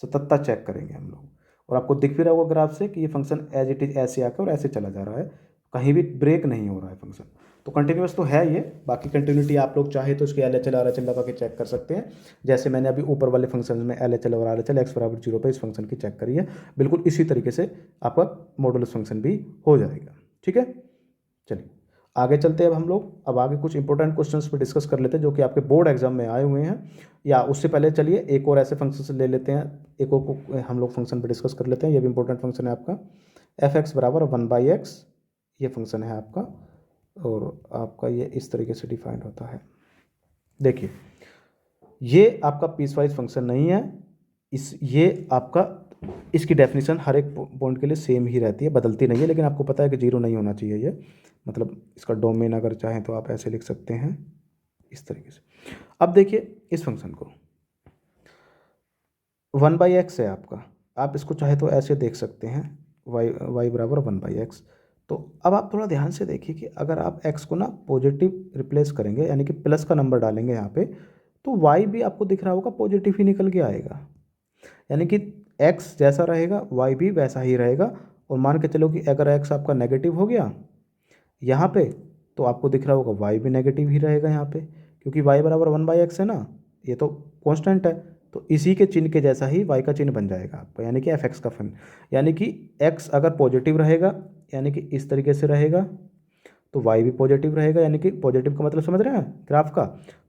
सततता चेक करेंगे हम लोग। और आपको दिख भी रहा होगा ग्राफ से कि ये फंक्शन एज इट इज ऐसे आकर और ऐसे चला जा रहा है, कहीं भी ब्रेक नहीं हो रहा है फंक्शन। तो कंटिन्यूस तो है ये, बाकी कंटिन्यूटी आप लोग चाहे तो इसके LHL RHL लगा के चेक कर सकते हैं, जैसे मैंने अभी ऊपर वाले फंक्शन में LHL और RHL x बराबर 0 पे इस फंक्शन की चेक करी है। बिल्कुल इसी तरीके से आपका मॉडुलस फंक्शन भी हो जाएगा, ठीक है। चलिए आगे चलते हैं अब हम लोग, अब आगे कुछ इंपॉर्टेंट क्वेश्चंस पे डिस्कस कर लेते हैं जो कि आपके बोर्ड एग्जाम में आए हुए हैं। या उससे पहले चलिए एक और ऐसे फंक्शन ले लेते हैं, एक और को हम लोग फंक्शन पे डिस्कस कर लेते हैं। ये भी इंपॉर्टेंट फंक्शन है आपका, f(x) बराबर 1/x, ये फंक्शन है आपका, और आपका ये इस तरीके से डिफाइंड होता है। देखिए ये आपका पीसवाइज फंक्शन नहीं है, ये आपका, इसकी डेफिनेशन हर एक पॉइंट के लिए सेम ही रहती है, बदलती नहीं है, लेकिन आपको पता है कि 0 नहीं होना चाहिए ये, मतलब इसका डोमेन अगर चाहें तो आप ऐसे लिख सकते हैं इस तरीके से। अब देखिए इस फंक्शन को 1/x है आपका, आप इसको चाहे तो ऐसे देख सकते हैं, y बराबर 1/x। तो अब आप थोड़ा ध्यान से देखिए कि अगर आप x को ना पॉजिटिव रिप्लेस करेंगे, यानी कि प्लस का नंबर डालेंगे यहाँ पे, तो y भी आपको दिख रहा होगा पॉजिटिव ही निकल के आएगा। यानी कि x जैसा रहेगा y भी वैसा ही रहेगा। और मान के चलो कि अगर x आपका नेगेटिव हो गया यहाँ पे, तो आपको दिख रहा होगा y भी नेगेटिव ही रहेगा यहाँ पे, क्योंकि y बराबर 1/x है ना, ये तो कांस्टेंट है, तो इसी के चिन्ह के जैसा ही y का चिन्ह बन जाएगा आपका, यानी कि f(x) का फंक्शन। यानी कि x अगर पॉजिटिव रहेगा, यानी कि इस तरीके से रहेगा, तो y भी पॉजिटिव रहेगा। यानी कि पॉजिटिव का मतलब समझ रहे हैं ग्राफ का,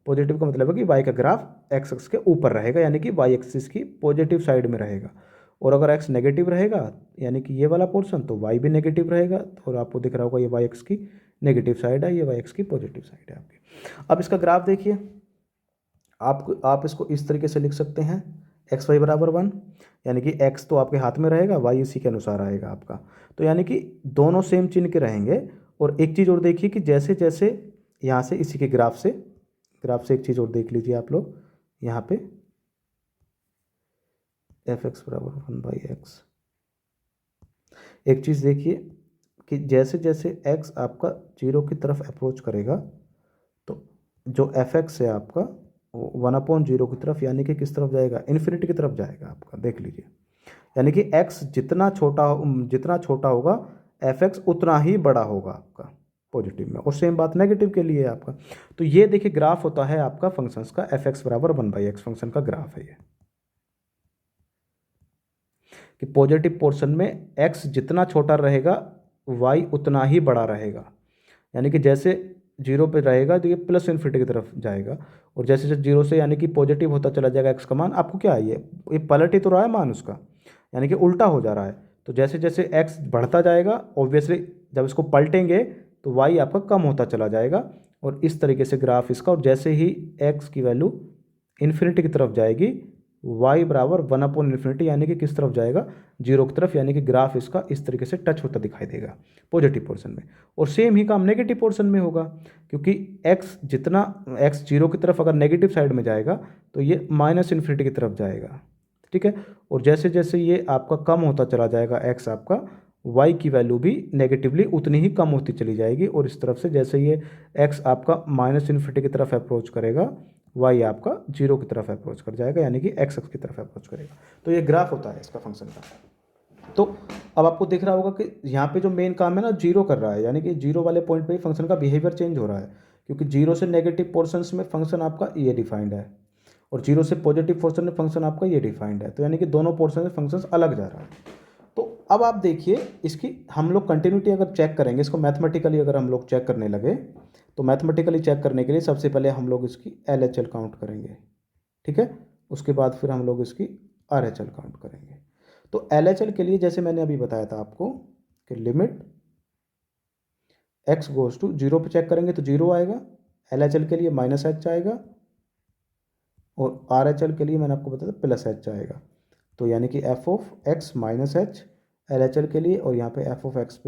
पॉजिटिव का मतलब है कि y का ग्राफ x एक्स के ऊपर रहेगा, यानी कि y एक्सिस की पॉजिटिव साइड में रहेगा। और अगर x नेगेटिव रहेगा, यानी कि ये वाला पोर्शन, तो y भी नेगेटिव रहेगा। और आपको दिख रहा होगा ये y एक्स की नेगेटिव साइड है, ये y एक्स की पॉजिटिव साइड है आपकी। अब इसका ग्राफ देखिए, आप इसको इस तरीके से लिख सकते हैं, एक्स वाई बराबर 1, यानी कि x तो आपके हाथ में रहेगा, y इसी के अनुसार आएगा आपका। तो यानी कि दोनों सेम चिन्ह के रहेंगे। और एक चीज़ और देखिए कि जैसे जैसे यहाँ से इसी के ग्राफ से एक चीज़ और देख लीजिए आप लोग, यहाँ पे f(x) बराबर 1/x, एक चीज़ देखिए कि जैसे जैसे x आपका 0 की तरफ अप्रोच करेगा तो जो fx है आपका वो 1/0 की तरफ, यानी कि किस तरफ जाएगा, इन्फिनिटी की तरफ जाएगा आपका। देख लीजिए, यानी कि x जितना छोटा होगा fx उतना ही बड़ा होगा आपका पॉजिटिव में। और सेम बात नेगेटिव के लिए है आपका। तो ये देखिए ग्राफ होता है आपका फंक्शंस का, fx बराबर 1/x फंक्शन का ग्राफ है ये, कि पॉजिटिव पोर्शन में x जितना छोटा रहेगा y उतना ही बड़ा रहेगा। यानी कि जैसे 0 पे रहेगा तो ये प्लस इन्फिनिटी की तरफ जाएगा, और जैसे जैसे 0 से यानी कि पॉजिटिव होता चला जाएगा x का मान। आपको क्या है, ये पलट ही तो रहा है मान उसका, यानी कि उल्टा हो जा रहा है। तो जैसे जैसे x बढ़ता जाएगा ऑब्वियसली जब इसको पलटेंगे तो y आपका कम होता चला जाएगा, और इस तरीके से ग्राफ इसका। और जैसे ही x की वैल्यू इन्फिनिटी की तरफ जाएगी y बराबर 1/∞, यानी कि किस तरफ जाएगा, 0 की तरफ, यानी कि ग्राफ इसका इस तरीके से टच होता दिखाई देगा पॉजिटिव पोर्शन में। और सेम ही काम नेगेटिव पोर्शन में होगा, क्योंकि x 0 की तरफ अगर नेगेटिव साइड में जाएगा तो ये -∞ की तरफ जाएगा, ठीक है। और जैसे जैसे ये आपका कम होता चला जाएगा x आपका, y की वैल्यू भी नेगेटिवली उतनी ही कम होती चली जाएगी। और इस तरफ से जैसे ये x आपका -∞ की तरफ अप्रोच करेगा, y आपका 0 की तरफ अप्रोच कर जाएगा, यानी कि x की तरफ अप्रोच करेगा। तो ये ग्राफ होता है इसका फंक्शन का। तो अब आपको दिख रहा होगा कि यहाँ पे जो मेन काम है ना, 0 कर रहा है, यानी कि 0 वाले पॉइंट पे ही फंक्शन का बिहेवियर चेंज हो रहा है, क्योंकि 0 से नेगेटिव पोर्शंस में फंक्शन आपका ये डिफाइंड है, और 0 से पॉजिटिव पोर्शन में फंक्शन आपका ये डिफाइंड है। तो यानी कि दोनों पोर्शन में फंक्शन अलग जा रहा है। तो अब आप देखिए इसकी हम लोग कंटिन्यूटी अगर चेक करेंगे, इसको मैथमेटिकली अगर हम लोग चेक करने लगे, तो मैथमेटिकली चेक करने के लिए सबसे पहले हम लोग इसकी LHL काउंट करेंगे, ठीक है। उसके बाद फिर हम लोग इसकी RHL काउंट करेंगे। तो LHL के लिए जैसे मैंने अभी बताया था आपको कि लिमिट x गोज़ टू 0 पे चेक करेंगे तो 0 आएगा, LHL के लिए -h आएगा, और RHL के लिए मैंने आपको बताया था +h आएगा। तो यानी कि f(x - h) LHL के लिए, और यहाँ पे f(x +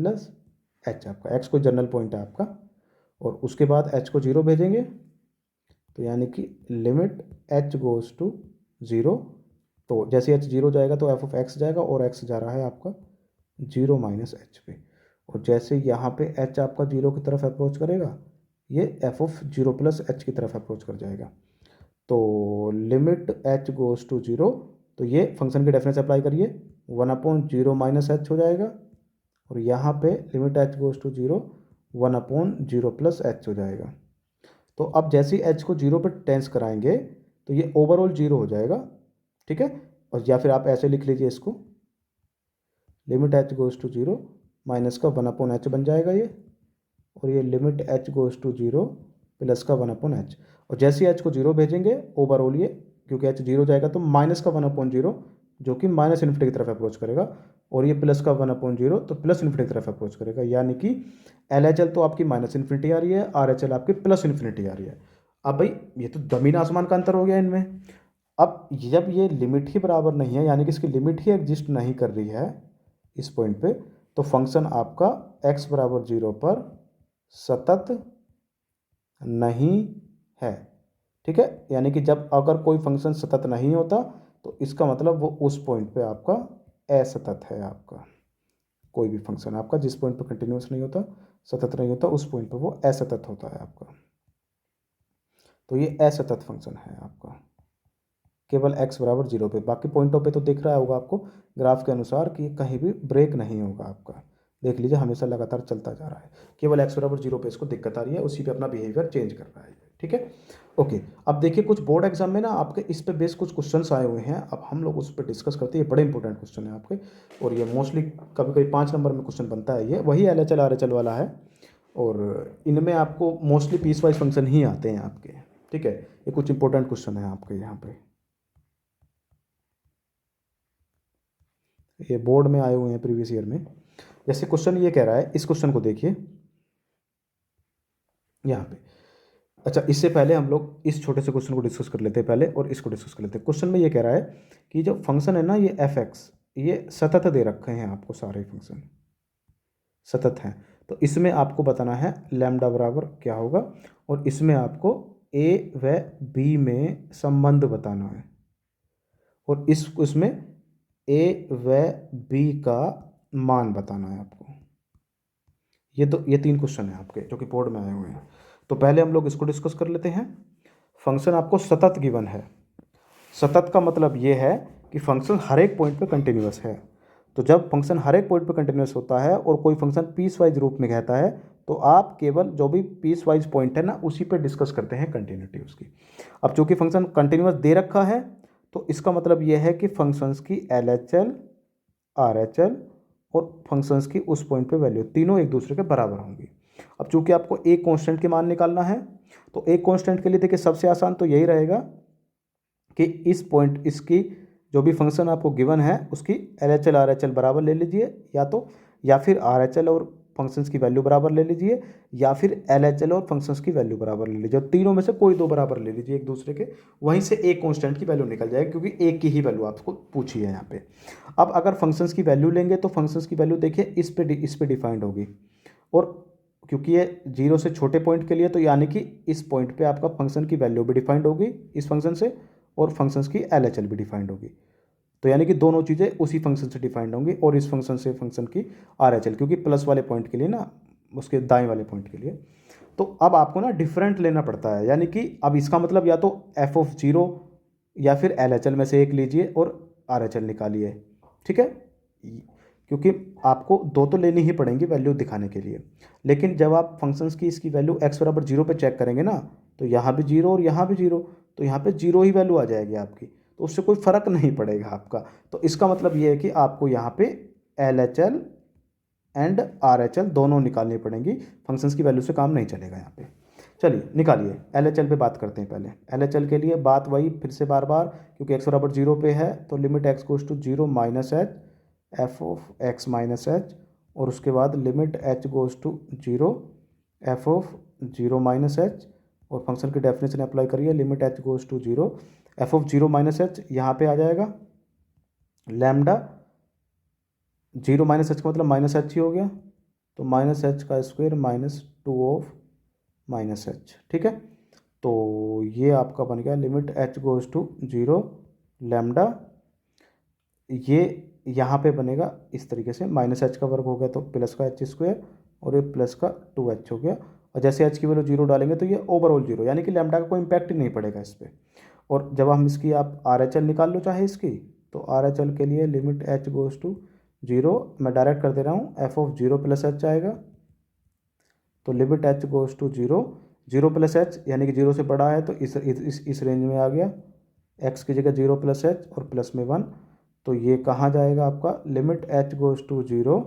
h) आपका x को जनरल पॉइंट है आपका, और उसके बाद h को 0 भेजेंगे, तो यानी कि लिमिट h गोज़ टू 0। तो जैसे h 0 जाएगा तो f(x) जाएगा, और x जा रहा है आपका 0 - h पे। और जैसे यहाँ पे h आपका 0 की तरफ अप्रोच करेगा, ये f(0 + h) की तरफ अप्रोच कर जाएगा। तो लिमिट h गोज़ टू 0, तो ये फंक्शन की डेफिनेशन अप्लाई करिए, 1/0 - h हो जाएगा, और यहाँ पे limit h goes to 0 1/0 + h हो जाएगा। तो अब जैसे ही h को 0 पर टेंस कराएंगे तो ये ओवरऑल 0 हो जाएगा, ठीक है। और या फिर आप ऐसे लिख लीजिए इसको, limit h goes to 0 minus का 1/h बन जाएगा ये, और ये limit h goes to 0 plus का 1/h। और जैसे ही h को 0 भेजेंगे ओवरऑल ये, क्योंकि h 0 जाएगा तो माइनस का 1/0 जो कि -∞ की तरफ अप्रोच करेगा, और ये प्लस का 1/0 तो +∞ की तरफ अप्रोच करेगा। यानी कि LHL तो आपकी -∞ आ रही है, RHL आपकी +∞ आ रही है। अब भाई ये तो ज़मीन आसमान का अंतर हो गया इनमें। अब जब ये लिमिट ही बराबर नहीं है, यानी कि इसकी लिमिट ही एग्जिस्ट नहीं कर रही है इस पॉइंट पे, तो फंक्शन आपका x बराबर 0 पर सतत नहीं है, ठीक है। यानी कि जब अगर कोई फंक्शन सतत नहीं होता तो इसका मतलब वो उस पॉइंट पे आपका असतत है। आपका कोई भी फंक्शन आपका जिस पॉइंट पे कंटिन्यूस नहीं होता, सतत नहीं होता, उस पॉइंट पे वो असतत होता है आपका। तो ये असतत फंक्शन है आपका केवल x बराबर 0 पे। बाकी पॉइंटों पे तो दिख रहा होगा आपको ग्राफ के अनुसार कि कहीं भी ब्रेक नहीं होगा आपका। देख लीजिए हमेशा लगातार चलता जा रहा है, केवल x बराबर 0 पे इसको दिक्कत आ रही है, उसी पे अपना बिहेवियर चेंज कर रहा है, ठीक है। ओके, अब देखिए कुछ बोर्ड एग्जाम में ना आपके इस पे बेस कुछ क्वेश्चंस आए हुए हैं, अब हम लोग उस पर डिस्कस करते हैं। ये बड़े इंपॉर्टेंट क्वेश्चन है आपके, और ये मोस्टली कभी कभी 5 नंबर में क्वेश्चन बनता है। ये वही LHL RHL वाला है, और इनमें आपको मोस्टली पीस वाइज फंक्शन ही आते हैं आपके, ठीक है। ये कुछ इंपॉर्टेंट क्वेश्चन है आपके यहाँ पे, ये बोर्ड में आए हुए हैं प्रीवियस ईयर में। जैसे क्वेश्चन ये कह रहा है, इस क्वेश्चन को देखिए यहाँ पे। अच्छा, इससे पहले हम लोग इस छोटे से क्वेश्चन को डिस्कस कर लेते हैं पहले, और इसको डिस्कस कर लेते हैं। क्वेश्चन में ये कह रहा है कि जो फंक्शन है ना ये f(x), ये सतत दे रखे हैं आपको, सारे फंक्शन सतत हैं। तो इसमें आपको बताना है लैम्डा बराबर क्या होगा, और इसमें आपको a व b में संबंध बताना है, और इसमें a व b का मान बताना है आपको। ये 3 क्वेश्चन है आपके जो कि बोर्ड में आए हुए हैं। तो पहले हम लोग इसको डिस्कस कर लेते हैं। फंक्शन आपको सतत गिवन है। सतत का मतलब ये है कि फंक्शन हर एक पॉइंट पे कंटिन्यूअस है। तो जब फंक्शन हर एक पॉइंट पे कंटिन्यूअस होता है और कोई फंक्शन पीस वाइज रूप में कहता है, तो आप केवल जो भी पीस वाइज पॉइंट है ना उसी पे डिस्कस करते हैं कंटिन्यूटी उसकी। अब चूंकि फंक्शन कंटिन्यूअस दे रखा है, तो इसका मतलब ये है कि फंक्शंस की LHL, RHL और फंक्शंस की उस पॉइंट पे वैल्यू तीनों एक दूसरे के बराबर होंगी। अब चूंकि आपको एक कांस्टेंट के मान निकालना है, तो एक कांस्टेंट के लिए देखिए सबसे आसान तो यही रहेगा कि इस पॉइंट इसकी जो भी फंक्शन आपको गिवन है उसकी LHL RHL बराबर ले लीजिए, या फिर RHL और फंक्शंस की वैल्यू बराबर ले लीजिए, या फिर LHL और फंक्शंस की वैल्यू बराबर ले लीजिए। तीनों में से कोई दो बराबर ले लीजिए एक दूसरे के, वहीं से एक कांस्टेंट की वैल्यू निकल जाएगी, क्योंकि एक की ही वैल्यू आपको पूछी है यहाँ पे। अब अगर फंक्शंस की वैल्यू लेंगे तो फंक्शंस की वैल्यू देखिए इस पे डिफाइंड होगी, और क्योंकि ये 0 से छोटे पॉइंट के लिए, तो यानी कि इस पॉइंट पे आपका फंक्शन की वैल्यू भी डिफाइंड होगी इस फंक्शन से, और फंक्शंस की LHL भी डिफाइंड होगी। तो यानी कि दोनों चीज़ें उसी फंक्शन से डिफाइंड होंगी, और इस फंक्शन से फंक्शन की RHL, क्योंकि प्लस वाले पॉइंट के लिए ना, उसके दाएं वाले पॉइंट के लिए। तो अब आपको ना डिफरेंट लेना पड़ता है, यानी कि अब इसका मतलब या तो f(0) या फिर LHL में से एक लीजिए और RHL निकालिए, ठीक है। क्योंकि आपको दो तो लेनी ही पड़ेंगी वैल्यू दिखाने के लिए। लेकिन जब आप फंक्शंस की इसकी वैल्यू x=0 पे चेक करेंगे ना, तो यहाँ भी 0 और यहाँ भी 0, तो यहाँ पे 0 ही वैल्यू आ जाएगी आपकी, तो उससे कोई फ़र्क नहीं पड़ेगा आपका। तो इसका मतलब ये है कि आपको यहाँ पे LHL एंड RHL दोनों निकालनी पड़ेंगी, फंक्शंस की वैल्यू से काम नहीं चलेगा यहाँ पे। चलिए निकालिए, LHL पे बात करते हैं पहले। LHL के लिए बात वही फिर से बार बार, क्योंकि x=0 पे है, तो limit x=0 minus h f(x minus h), और उसके बाद limit h=0 f(0 minus h), और फंक्शन की डेफिनेशन अप्लाई करिए, limit h=0 f(0 minus h), यहाँ पे आ जाएगा लैम्डा 0 माइनस h का मतलब माइनस h ही हो गया, तो माइनस h का square minus 2 of minus h, ठीक है। तो ये आपका बन गया लिमिट h=0 लैम्डा, ये यहाँ पे बनेगा इस तरीके से, माइनस h का वर्ग हो गया तो प्लस का h स्क्वायर, और ये प्लस का 2h हो गया, और जैसे h की वैल्यू 0 डालेंगे तो ये ओवरऑल 0, यानी कि लैम्डा का कोई इंपैक्ट ही नहीं पड़ेगा इस पर। और जब हम इसकी आप RHL निकाल लो चाहे इसकी, तो RHL के लिए लिमिट h=0, मैं डायरेक्ट कर दे रहा हूँ, f(0 प्लस h) आएगा, तो लिमिट h=0 0 प्लस h, यानी कि 0 से बड़ा है तो इस रेंज में आ गया, x की जगह 0 प्लस h और प्लस में 1, तो ये कहाँ जाएगा आपका लिमिट h=0,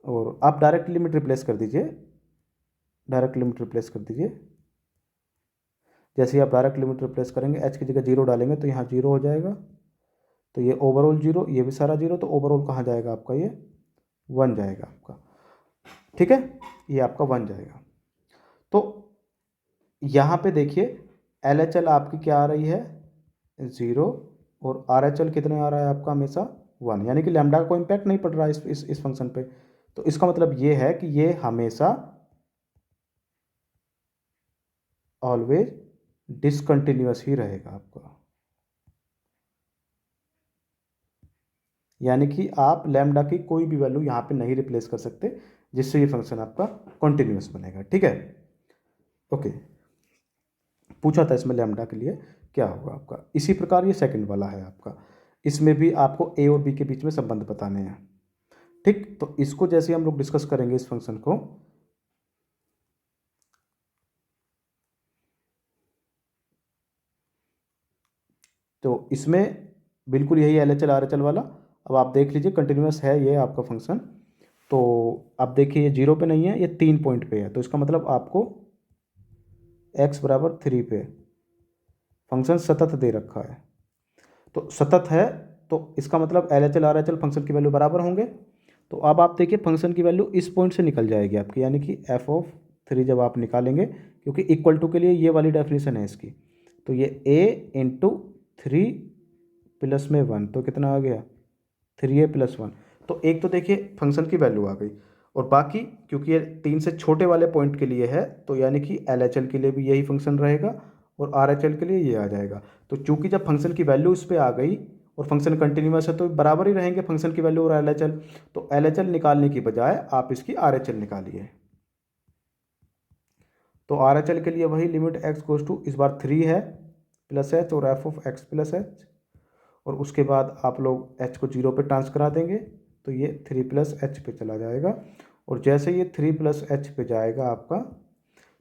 और आप डायरेक्ट लिमिट रिप्लेस कर दीजिए, जैसे ही आप डायरेक्ट लिमिट रिप्लेस करेंगे h की जगह 0 डालेंगे तो यहाँ 0 हो जाएगा, तो ये ओवरऑल 0, ये भी सारा 0, तो ओवरऑल कहाँ जाएगा आपका, ये 1 जाएगा आपका, ठीक है, ये आपका 1 जाएगा। तो यहाँ पे देखिए LHL आपकी क्या आ रही है 0, और RHL कितने आ रहा है आपका हमेशा 1, यानी कि लैम्डा का कोई इम्पैक्ट नहीं पड़ रहा है इस फंक्शन पे। तो इसका मतलब ये है कि ये हमेशा ऑलवेज डिसकंटिन्यूअस ही रहेगा आपका, यानी कि आप लैम्डा की कोई भी वैल्यू यहाँ पे नहीं रिप्लेस कर सकते, जिससे ये फंक्शन आपका कॉन्टिन्यूअस बनेगा, ठीक है। ओके, पूछा था इसमें लैम्डा के लिए क्या होगा आपका। इसी प्रकार ये सेकंड वाला है आपका, इसमें भी आपको ए और बी के बीच में संबंध बताने हैं, ठीक। तो इसको जैसे हम लोग डिस्कस करेंगे इस फंक्शन को, तो इसमें बिल्कुल यही LHL RHL वाला। अब आप देख लीजिए कंटिन्यूअस है ये आपका फंक्शन, तो अब देखिए ये 0 पे नहीं है, ये 3 पॉइंट पे है, तो इसका मतलब आपको x=3 पे फंक्शन सतत दे रखा है। तो सतत है तो इसका मतलब LHL RHL फंक्शन की वैल्यू बराबर होंगे। तो अब आप देखिए फंक्शन की वैल्यू इस पॉइंट से निकल जाएगी आपकी, यानी कि f(3) जब आप निकालेंगे, क्योंकि इक्वल टू के लिए ये वाली डेफिनेशन है इसकी, तो ये a(3) प्लस में 1, तो कितना आ गया 3a + 1। तो एक तो देखिए फंक्शन की वैल्यू आ गई, और बाकी क्योंकि ये 3 से छोटे वाले पॉइंट के लिए है, तो यानी कि LHL के लिए भी यही फंक्शन रहेगा और RHL के लिए ये आ जाएगा। तो चूंकि जब फंक्शन की वैल्यू इस पर आ गई और फंक्शन कंटिन्यूअस है तो बराबर ही रहेंगे फंक्शन की वैल्यू और LHL। तो LHL निकालने की बजाय आप इसकी RHL निकालिए। तो RHL के लिए वही लिमिट x गोज टू इस बार 3 है प्लस एच और f of x plus H, और उसके बाद आप लोग h को 0 पे ट्रांस करा देंगे तो ये 3 प्लस एच पे चला जाएगा। और जैसे ये 3 प्लस एच पे जाएगा आपका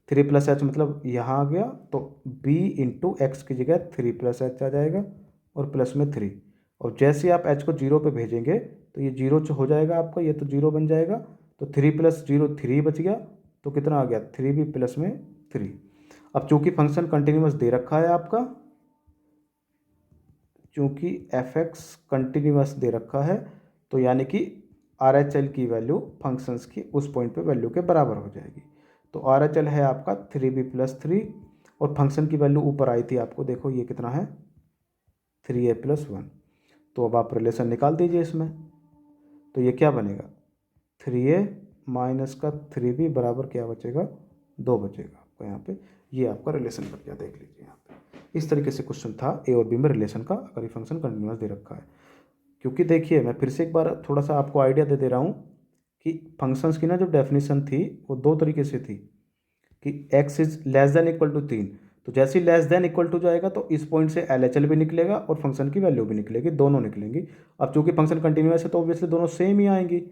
3 प्लस एच मतलब यहाँ आ गया, तो b इंटू एक्स की जगह 3 प्लस एच आ जाएगा और प्लस में 3। और जैसे आप h को 0 पे भेजेंगे तो ये 0 हो जाएगा आपका, ये तो 0 बन जाएगा। तो 3 प्लस 0 3 बच गया, तो कितना आ गया 3b प्लस में 3। अब चूंकि फंक्शन कंटिन्यूअस दे रखा है आपका, चूंकि एफ एक्स कंटिन्यूअस दे रखा है तो यानी कि RHL की वैल्यू फंक्शंस की उस पॉइंट पे वैल्यू के बराबर हो जाएगी। तो RHL है आपका 3b प्लस 3, और फंक्शन की वैल्यू ऊपर आई थी आपको, देखो ये कितना है 3a प्लस 1। तो अब आप रिलेशन निकाल दीजिए इसमें, तो ये क्या बनेगा 3a माइनस का 3b बराबर क्या बचेगा 2 बचेगा आपको यहाँ पे। ये आपका रिलेशन बन गया, देख लीजिए यहाँ पे। इस तरीके से क्वेश्चन था ए और बी में रिलेशन का, अगर ये फंक्शन कंटिन्यूअस दे रखा है। क्योंकि देखिए मैं फिर से एक बार थोड़ा सा आपको आइडिया दे रहा हूँ कि फंक्शंस की ना जो डेफिनेशन थी वो दो तरीके से थी कि x is less than equal to 3। तो जैसे ही लेस देन इक्वल टू जाएगा तो इस पॉइंट से LHL भी निकलेगा और फंक्शन की वैल्यू भी निकलेगी, दोनों निकलेंगी। अब चूंकि फंक्शन कंटिन्यूअस है तो ऑब्वियसली दोनों सेम ही आएंगी,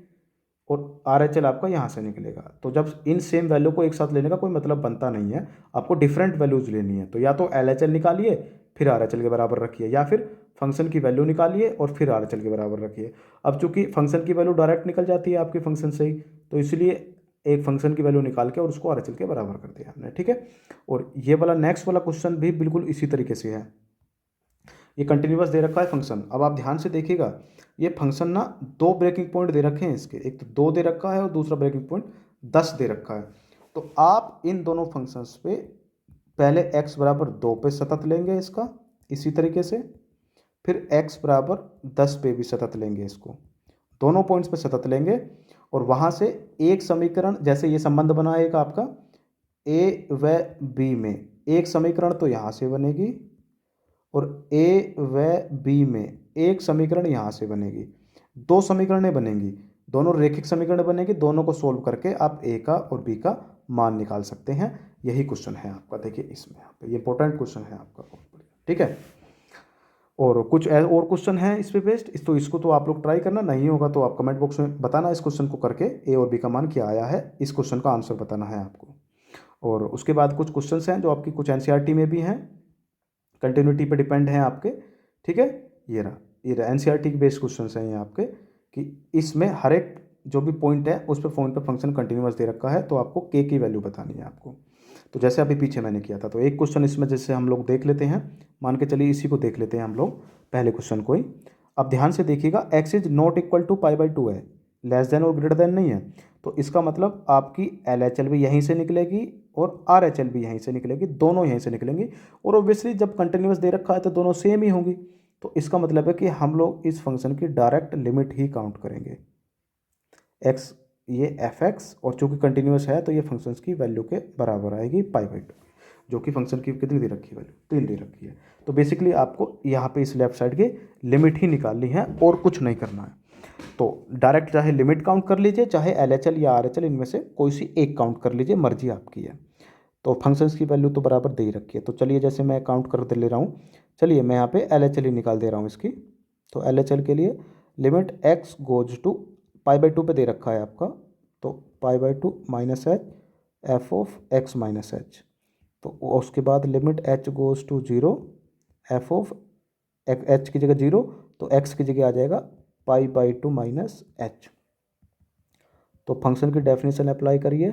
और RHL आपका यहाँ से निकलेगा। तो जब इन सेम वैल्यू को एक साथ लेने का कोई मतलब बनता नहीं है, आपको डिफरेंट वैल्यूज लेनी है। तो या तो LHL निकालिए फिर RHL के बराबर रखिए, या फिर फंक्शन की वैल्यू निकालिए और फिर RHL के बराबर रखिए। अब चूंकि फंक्शन की वैल्यू डायरेक्ट निकल जाती है आपके फंक्शन से ही, तो इसलिए एक फंक्शन की वैल्यू निकाल के और उसको RHL के बराबर कर दिया हमने, ठीक है। और ये वाला नेक्स्ट वाला क्वेश्चन भी बिल्कुल इसी तरीके से है। ये कंटिन्यूअस दे रखा है फंक्शन। अब आप ध्यान से देखिएगा, ये फंक्शन ना दो ब्रेकिंग पॉइंट दे रखे हैं इसके, एक तो 2 दे रखा है और दूसरा ब्रेकिंग पॉइंट 10 दे रखा है। तो आप इन दोनों फंक्शंस पे पहले x बराबर 2 पे सतत लेंगे इसका, इसी तरीके से फिर x बराबर 10 पे भी सतत लेंगे इसको, दोनों पॉइंट्स पे सतत लेंगे। और वहाँ से एक समीकरण, जैसे ये संबंध बना है एक आपका a व b में, एक समीकरण तो यहाँ से बनेगी और a व b में एक समीकरण यहाँ से बनेगी। दो समीकरणें बनेंगी, दोनों रेखिक समीकरण बनेंगे, दोनों को सोल्व करके आप a का और b का मान निकाल सकते हैं। यही क्वेश्चन है आपका, देखिए इसमें यहाँ पे ये इंपॉर्टेंट क्वेश्चन है आपका, बहुत बढ़िया, ठीक है। और कुछ और क्वेश्चन है इस पे बेस्ड, तो इसको तो आप लोग ट्राई करना, नहीं होगा तो आप कमेंट बॉक्स में बताना इस क्वेश्चन को करके ए और बी का मान क्या आया है, इस क्वेश्चन का आंसर बताना है आपको। और उसके बाद कुछ क्वेश्चंस हैं जो आपकी कुछ एनसीईआरटी में भी हैं, कंटिन्यूटी पे डिपेंड हैं आपके, ठीक है। ये रहा एनसीईआरटी के बेस्ड क्वेश्चंस हैं ये आपके, कि इसमें हर एक जो भी पॉइंट है उस पर पॉइंट पर फंक्शन कंटिन्यूअस दे रखा है, तो आपको के की वैल्यू बतानी है आपको। तो जैसे अभी पीछे मैंने किया था, तो एक क्वेश्चन इसमें जैसे हम लोग देख लेते हैं, मान के चलिए इसी को देख लेते हैं हम लोग, पहले क्वेश्चन को ही। अब ध्यान से देखिएगा, x is not equal to π/2 है, लेस देन और ग्रेटर देन नहीं है। तो इसका मतलब आपकी LHL भी यहीं से निकलेगी और RHL भी यहीं से निकलेगी, दोनों यहीं से निकलेंगी। और ऑब्वियसली जब कंटिन्यूअस दे रखा है तो दोनों सेम ही होंगी, तो इसका मतलब है कि हम लोग इस फंक्शन की डायरेक्ट लिमिट ही काउंट करेंगे। x ये f(x) और चूंकि कंटिन्यूअस है तो ये फंक्शंस की वैल्यू के बराबर आएगी π/2, जो कि फंक्शन की कितनी दे रखी है वैल्यू 3 दे रखी है। तो बेसिकली आपको यहाँ पे इस लेफ्ट साइड के लिमिट ही निकालनी है और कुछ नहीं करना है। तो डायरेक्ट चाहे लिमिट काउंट कर लीजिए, चाहे LHL या RHL इनमें से कोई सी एक काउंट कर लीजिए, मर्जी आपकी है। तो फंक्शंस की वैल्यू तो बराबर दे ही रखी है, तो चलिए जैसे मैं काउंट कर दे ले रहा हूँ, चलिए मैं यहाँ पे LHL ही निकाल दे रहा हूँ इसकी। तो LHL के लिए लिमिट x गोज टू π/2 पे दे रखा है आपका, तो π/2 minus H F of x minus H. तो उसके बाद limit h goes to 0 F of h की जगह 0, तो x की जगह आ जाएगा π/2 माइनस एच। तो फंक्शन की डेफिनेशन अप्लाई करिए,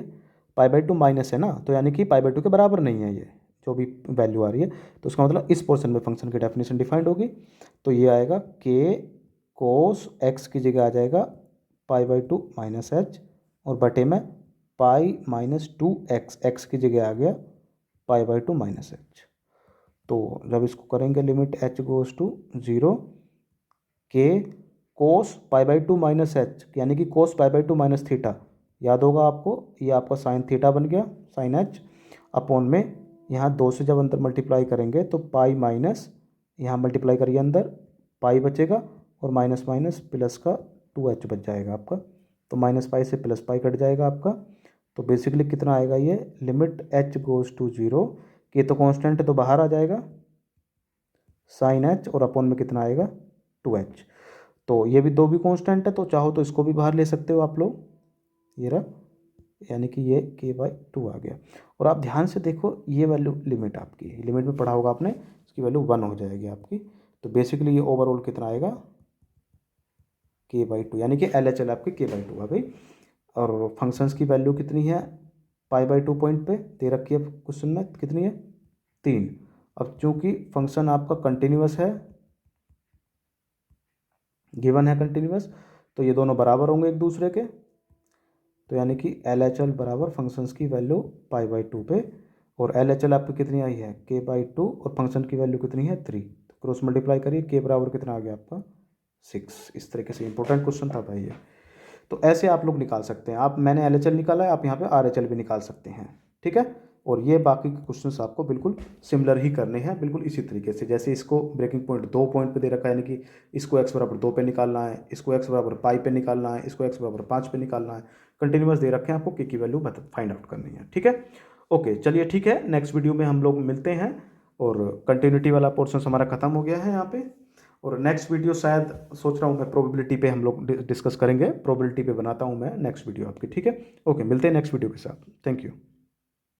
π/2 माइनस है ना, तो यानी कि π/2 के बराबर नहीं है ये जो भी वैल्यू आ रही है, तो उसका मतलब इस पोर्शन में फंक्शन की डेफिनेशन डिफाइंड होगी। तो ये आएगा k कोस x की जगह आ जाएगा π/2 माइनस एच, और बटे में पाई माइनस 2x, x की जगह आ गया π/2 माइनस एच। तो जब इसको करेंगे लिमिट h गोज टू 0 के कोस π/2 माइनस एच, यानी कि कोस π/2 माइनस थीटा, याद होगा आपको, ये आपका साइन थीटा बन गया, साइन एच अपॉन में यहाँ 2 से जब अंदर मल्टीप्लाई करेंगे तो पाई माइनस यहाँ मल्टीप्लाई करिए अंदर पाई बचेगा और माइनस माइनस प्लस का 2h बच जाएगा आपका। तो माइनस पाई से प्लस पाई कट जाएगा आपका। तो बेसिकली कितना आएगा ये, लिमिट h गोज़ टू 0, ये तो कांस्टेंट है तो बाहर आ जाएगा साइन h, और अपॉन में कितना आएगा 2h। तो ये भी दो भी कांस्टेंट है, तो चाहो तो इसको भी बाहर ले सकते हो आप लोग, ये रहा, यानी कि ये k/2 आ गया। और आप ध्यान से देखो ये वैल्यू लिमिट आपकी, लिमिट में पढ़ा होगा आपने, इसकी वैल्यू 1 हो जाएगी आपकी। तो बेसिकली ये ओवरऑल कितना आएगा k/2, यानी कि LHL आपकी k/2 आ गई। और फंक्शंस की वैल्यू कितनी है, π/2 पॉइंट पे दे रखी है क्वेश्चन में, कितनी है 3। अब चूंकि फंक्शन आपका कंटिन्यूअस है, गिवन है कंटिन्यूअस, तो ये दोनों बराबर होंगे एक दूसरे के। तो यानी कि LHL बराबर फंक्शंस की वैल्यू π/2 पे, और LHL आपकी कितनी आई है k/2, और फंक्शन की वैल्यू कितनी है 3। तो क्रॉस मल्टीप्लाई करिए, k बराबर कितना आ गया आपका 6। इस तरीके से इंपॉर्टेंट क्वेश्चन था भाई ये। तो ऐसे आप लोग निकाल सकते हैं, आप मैंने LHL निकाला है, आप यहाँ पे RHL भी निकाल सकते हैं, ठीक है। और ये बाकी के क्वेश्चंस आपको बिल्कुल सिमिलर ही करने हैं, बिल्कुल इसी तरीके से। जैसे इसको ब्रेकिंग पॉइंट 2 पॉइंट पे दे रखा है, यानी कि इसको x बराबर 2 पे निकालना है, इसको x बराबर पाई पे निकालना है, इसको x बराबर 5 पे निकालना है। कंटिन्यूअस दे रखे हैं, आपको k की वैल्यू फाइंड आउट करनी है, ठीक है। ओके चलिए ठीक है, नेक्स्ट वीडियो में हम लोग मिलते हैं। और कंटिन्यूटी वाला पोर्शन हमारा खत्म हो गया है यहाँ पे। और नेक्स्ट वीडियो शायद सोच रहा हूँ मैं प्रोबेबिलिटी पे हम लोग डिस्कस करेंगे, प्रोबेबिलिटी पे बनाता हूँ मैं नेक्स्ट वीडियो आपकी, ठीक है। ओके मिलते हैं नेक्स्ट वीडियो के साथ, थैंक यू।